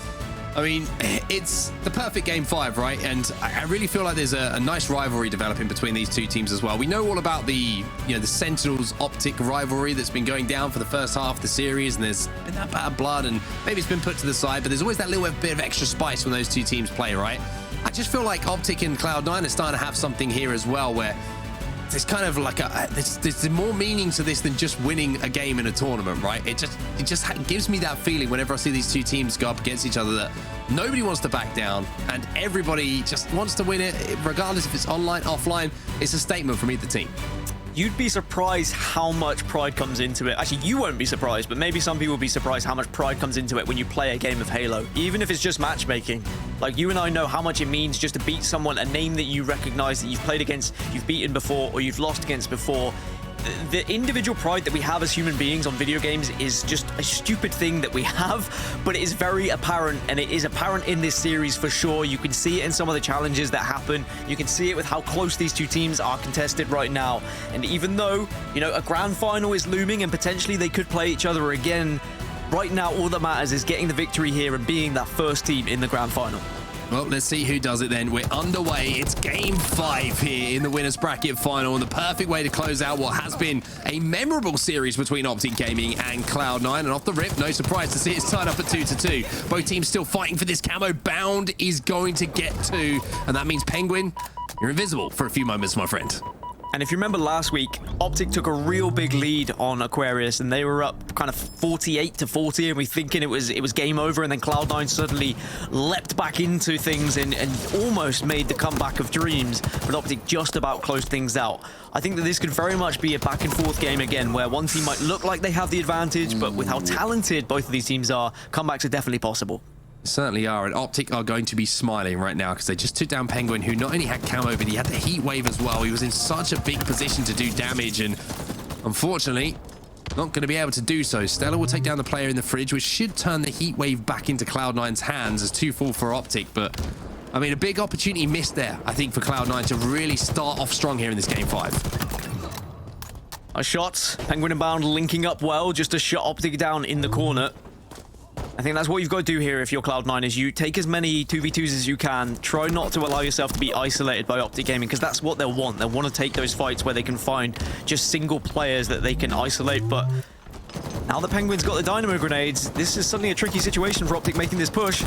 I mean, it's the perfect game 5, right? And I really feel like there's a nice rivalry developing between these two teams as well. We know all about the Sentinels Optic rivalry that's been going down for the first half of the series, and there's been that bad blood, and maybe it's been put to the side, but there's always that little bit of extra spice when those two teams play, right? I just feel like Optic and Cloud9 are starting to have something here as well, where there's kind of like there's more meaning to this than just winning a game in a tournament, right? It just gives me that feeling whenever I see these two teams go up against each other that nobody wants to back down and everybody just wants to win it, regardless if it's online, offline. It's a statement from either team. You'd be surprised how much pride comes into it. Actually, you won't be surprised, but maybe some people will be surprised how much pride comes into it when you play a game of Halo, even if it's just matchmaking. Like, you and I know how much it means just to beat someone, a name that you recognize, that you've played against, you've beaten before, or you've lost against before. The individual pride that we have as human beings on video games is just a stupid thing that we have, but it is very apparent, and it is apparent in this series for sure. You can see it in some of the challenges that happen. You can see it with how close these two teams are contested right now. And even though, a grand final is looming and potentially they could play each other again, right now all that matters is getting the victory here and being that first team in the grand final. Well, let's see who does it then. We're underway. It's game 5 here in the winners bracket final, and the perfect way to close out what has been a memorable series between Optic Gaming and Cloud9. And off the rip, no surprise to see it's tied up at 2-2. Both teams still fighting for this camo. Bound is going to get 2, and that means Pznguin, you're invisible for a few moments, my friend. And if you remember last week, Optic took a real big lead on Aquarius, and they were up kind of 48-40, and we thinking it was game over, and then Cloud9 suddenly leapt back into things and almost made the comeback of dreams, but Optic just about closed things out. I think that this could very much be a back and forth game again, where one team might look like they have the advantage, but with how talented both of these teams are, comebacks are definitely possible. Certainly are, and Optic are going to be smiling right now because they just took down Pznguin, who not only had camo, but he had the heat wave as well. He was in such a big position to do damage, and unfortunately not going to be able to do so. StelluR will take down the player in the fridge, which should turn the heat wave back into Cloud9's hands as 2-4 for Optic. But I mean, a big opportunity missed there, I think, for Cloud9 to really start off strong here in this game 5. A shot, Pznguin and Bound linking up well, just to shut Optic down in the corner. I think that's what you've got to do here if you're Cloud9, is you take as many 2v2s as you can. Try not to allow yourself to be isolated by Optic Gaming, because that's what they'll want. They'll want to take those fights where they can find just single players that they can isolate. But now that Pznguin's got the dynamo grenades, this is suddenly a tricky situation for Optic making this push.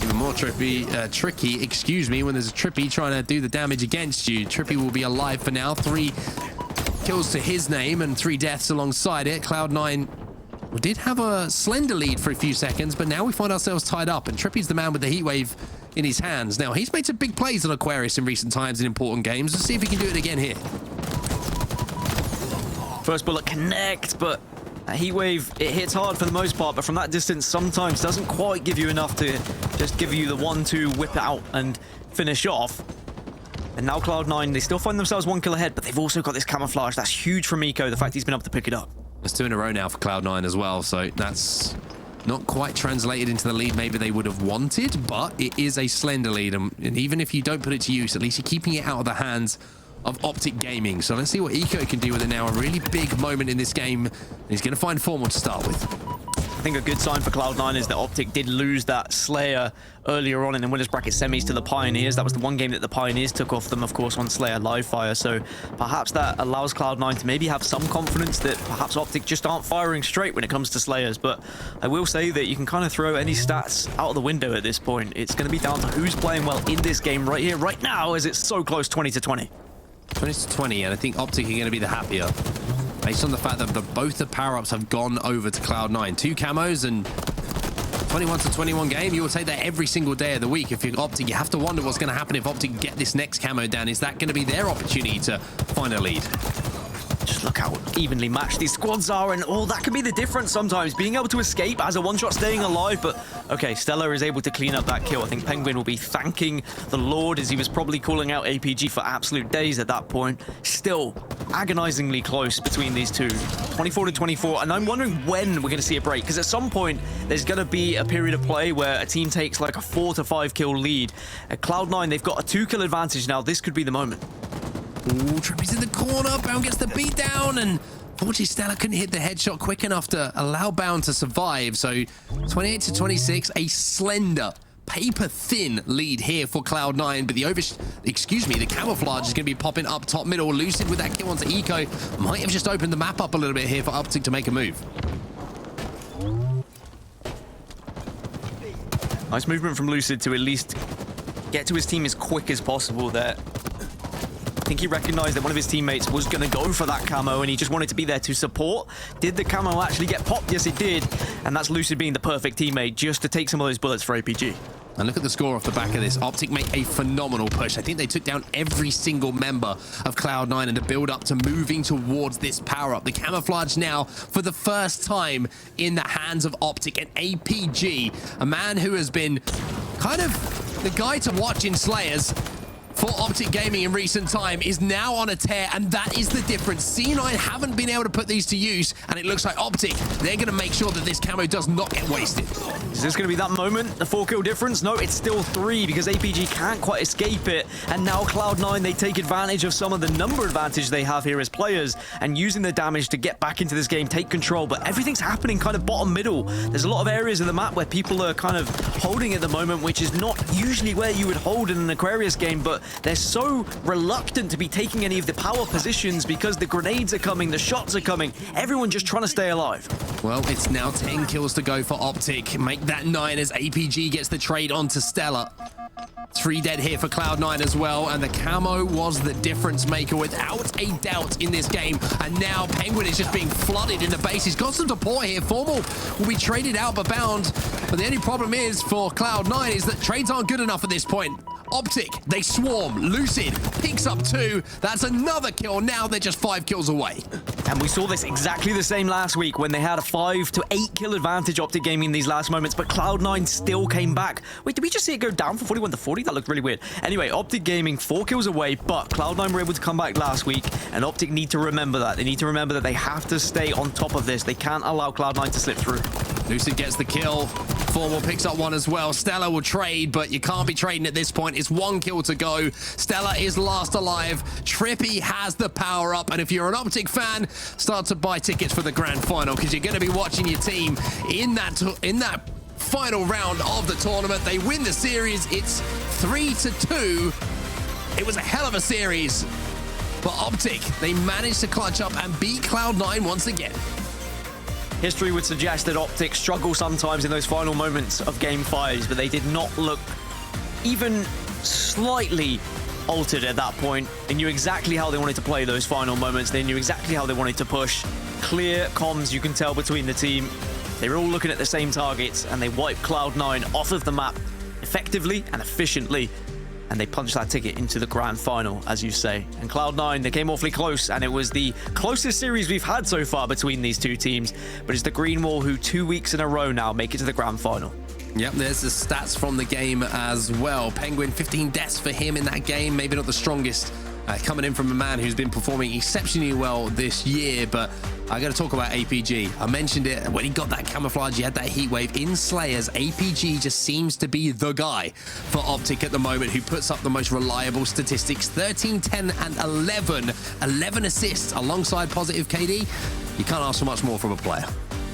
Even more tricky, when there's a TriPPPeY trying to do the damage against you. TriPPPeY will be alive for now. 3 kills to his name and 3 deaths alongside it. Cloud9 we did have a slender lead for a few seconds, but now we find ourselves tied up, and TriPPPeY's the man with the heat wave in his hands. Now, he's made some big plays on Aquarius in recent times in important games. Let's see if he can do it again here. First bullet connect, but that heat wave, it hits hard for the most part, but from that distance sometimes doesn't quite give you enough to just give you the 1-2 whip out and finish off. And now Cloud9, they still find themselves 1 kill ahead, but they've also got this camouflage. That's huge from Eco, the fact he's been able to pick it up. That's 2 in a row now for Cloud9 as well, so that's not quite translated into the lead maybe they would have wanted, but it is a slender lead, and even if you don't put it to use, at least you're keeping it out of the hands of Optic Gaming. So let's see what Eco can do with it now. A really big moment in this game. He's going to find Formal to start with. I think a good sign for Cloud9 is that Optic did lose that Slayer earlier on in the winners bracket semis to the Pioneers. That was the one game that the Pioneers took off them, of course, on Slayer live fire. So perhaps that allows Cloud9 to maybe have some confidence that perhaps Optic just aren't firing straight when it comes to Slayers. But I will say that you can kind of throw any stats out of the window at this point. It's going to be down to who's playing well in this game right here, right now, as it's so close, 20-20. 20-20, and I think Optic are going to be the happier, based on the fact that both the power-ups have gone over to Cloud9. 2 camos and 21 to 21 game, you will take that every single day of the week. If you're Optic, you have to wonder what's going to happen if Optic get this next camo down. Is that going to be their opportunity to find a lead? Just look how evenly matched these squads are, and that can be the difference sometimes. Being able to escape as a one-shot, staying alive, but okay, StelluR is able to clean up that kill. I think Pznguin will be thanking the Lord, as he was probably calling out APG for absolute days at that point. Still agonizingly close between these two, 24 to 24, and I'm wondering when we're going to see a break, because at some point there's going to be a period of play where a team takes like a 4 to 5 kill lead. At Cloud9, they've got a 2 kill advantage now. This could be the moment. Ooh, TriPPPeY's in the corner. Bound gets the beat down, and fortunately StelluR couldn't hit the headshot quick enough to allow Bound to survive. So 28 to 26, a slender, paper-thin lead here for Cloud9, but the camouflage is going to be popping up top middle. Lucid with that kill onto Eco might have just opened the map up a little bit here for Optic to make a move. Nice movement from Lucid to at least get to his team as quick as possible there. I think he recognized that one of his teammates was going to go for that camo, and he just wanted to be there to support. Did the camo actually get popped? Yes, it did. And that's Lucid being the perfect teammate just to take some of those bullets for APG. And look at the score off the back of this. Optic make a phenomenal push. I think they took down every single member of Cloud9 in the build up to moving towards this power-up. The camouflage now, for the first time in the hands of Optic, and APG, a man who has been kind of the guy to watch in Slayers for Optic Gaming in recent time, is now on a tear, and that is the difference. C9 haven't been able to put these to use, and it looks like Optic, they're going to make sure that this camo does not get wasted. Is this going to be that moment? The 4 kill difference? No, it's still 3 because APG can't quite escape it. And now Cloud9, they take advantage of some of the number advantage they have here as players and using the damage to get back into this game, take control. But everything's happening kind of bottom middle. There's a lot of areas of the map where people are kind of holding at the moment, which is not usually where you would hold in an Aquarius game, but they're so reluctant to be taking any of the power positions because the grenades are coming, the shots are coming, everyone just trying to stay alive. Well, it's now 10 kills to go for Optic. Make that 9 as APG gets the trade onto StelluR. 3 dead here for Cloud9 as well, and the camo was the difference maker without a doubt in this game. And now Pznguin is just being flooded in the base. He's got some support here. Formal will be traded out but Bound. But the only problem is for Cloud9 is that trades aren't good enough at this point. Optic, they swarm. Lucid picks up 2. That's another kill. Now they're just 5 kills away. And we saw this exactly the same last week when they had a 5 to 8 kill advantage, Optic Gaming, in these last moments, but Cloud9 still came back. Wait, did we just see it go down from 41 to 40? That looked really weird. Anyway, Optic Gaming 4 kills away, but Cloud9 were able to come back last week, and Optic need to remember that. They need to remember that they have to stay on top of this. They can't allow Cloud9 to slip through. Lucid gets the kill. Formal picks up 1 as well. StelluR will trade, but you can't be trading at this point. It's 1 kill to go. StelluR is last alive. TriPPPeY has the power up, and if you're an Optic fan, start to buy tickets for the grand final, because you're going to be watching your team in that final round of the tournament. They win the series. It's 3-2. It was a hell of a series, but Optic, they managed to clutch up and beat Cloud9 once again. History would suggest that Optic struggle sometimes in those final moments of Game 5s, but they did not look even slightly altered at that point. They knew exactly how they wanted to play those final moments. They knew exactly how they wanted to push. Clear comms, you can tell, between the team. They were all looking at the same targets, and they wiped Cloud9 off of the map effectively and efficiently. And they punched that ticket into the grand final, as you say. And Cloud9, they came awfully close, and it was the closest series we've had so far between these two teams. But it's the Green Wall who 2 weeks in a row now make it to the grand final. Yep, there's the stats from the game as well. Pznguin, 15 deaths for him in that game. Maybe not the strongest, coming in from a man who's been performing exceptionally well this year, but I got to talk about APG. I mentioned it when he got that camouflage, he had that heat wave in Slayers. APG just seems to be the guy for Optic at the moment, who puts up the most reliable statistics. 13, 10, and 11. 11 assists alongside positive KD. You can't ask for much more from a player.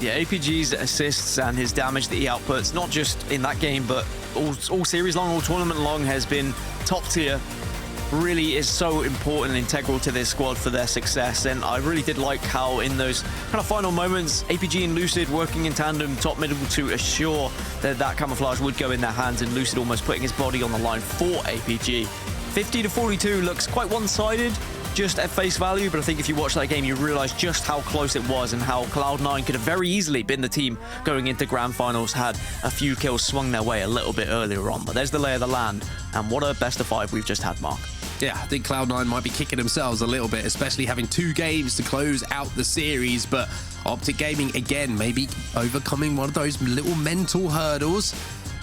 Yeah, APG's assists and his damage that he outputs, not just in that game, but all series long, all tournament long, has been top tier. Really is so important and integral to this squad for their success. And I really did like how in those kind of final moments, APG and Lucid working in tandem, top middle, to assure that that camouflage would go in their hands, and Lucid almost putting his body on the line for APG. 50 to 42 looks quite one-sided, just at face value, but I think if you watch that game, you realize just how close it was and how Cloud9 could have very easily been the team going into grand finals had a few kills swung their way a little bit earlier on. But there's the lay of the land, and what a best of 5 we've just had, Mark. Yeah, I think Cloud9 might be kicking themselves a little bit, especially having 2 games to close out the series. But Optic Gaming, again, maybe overcoming one of those little mental hurdles.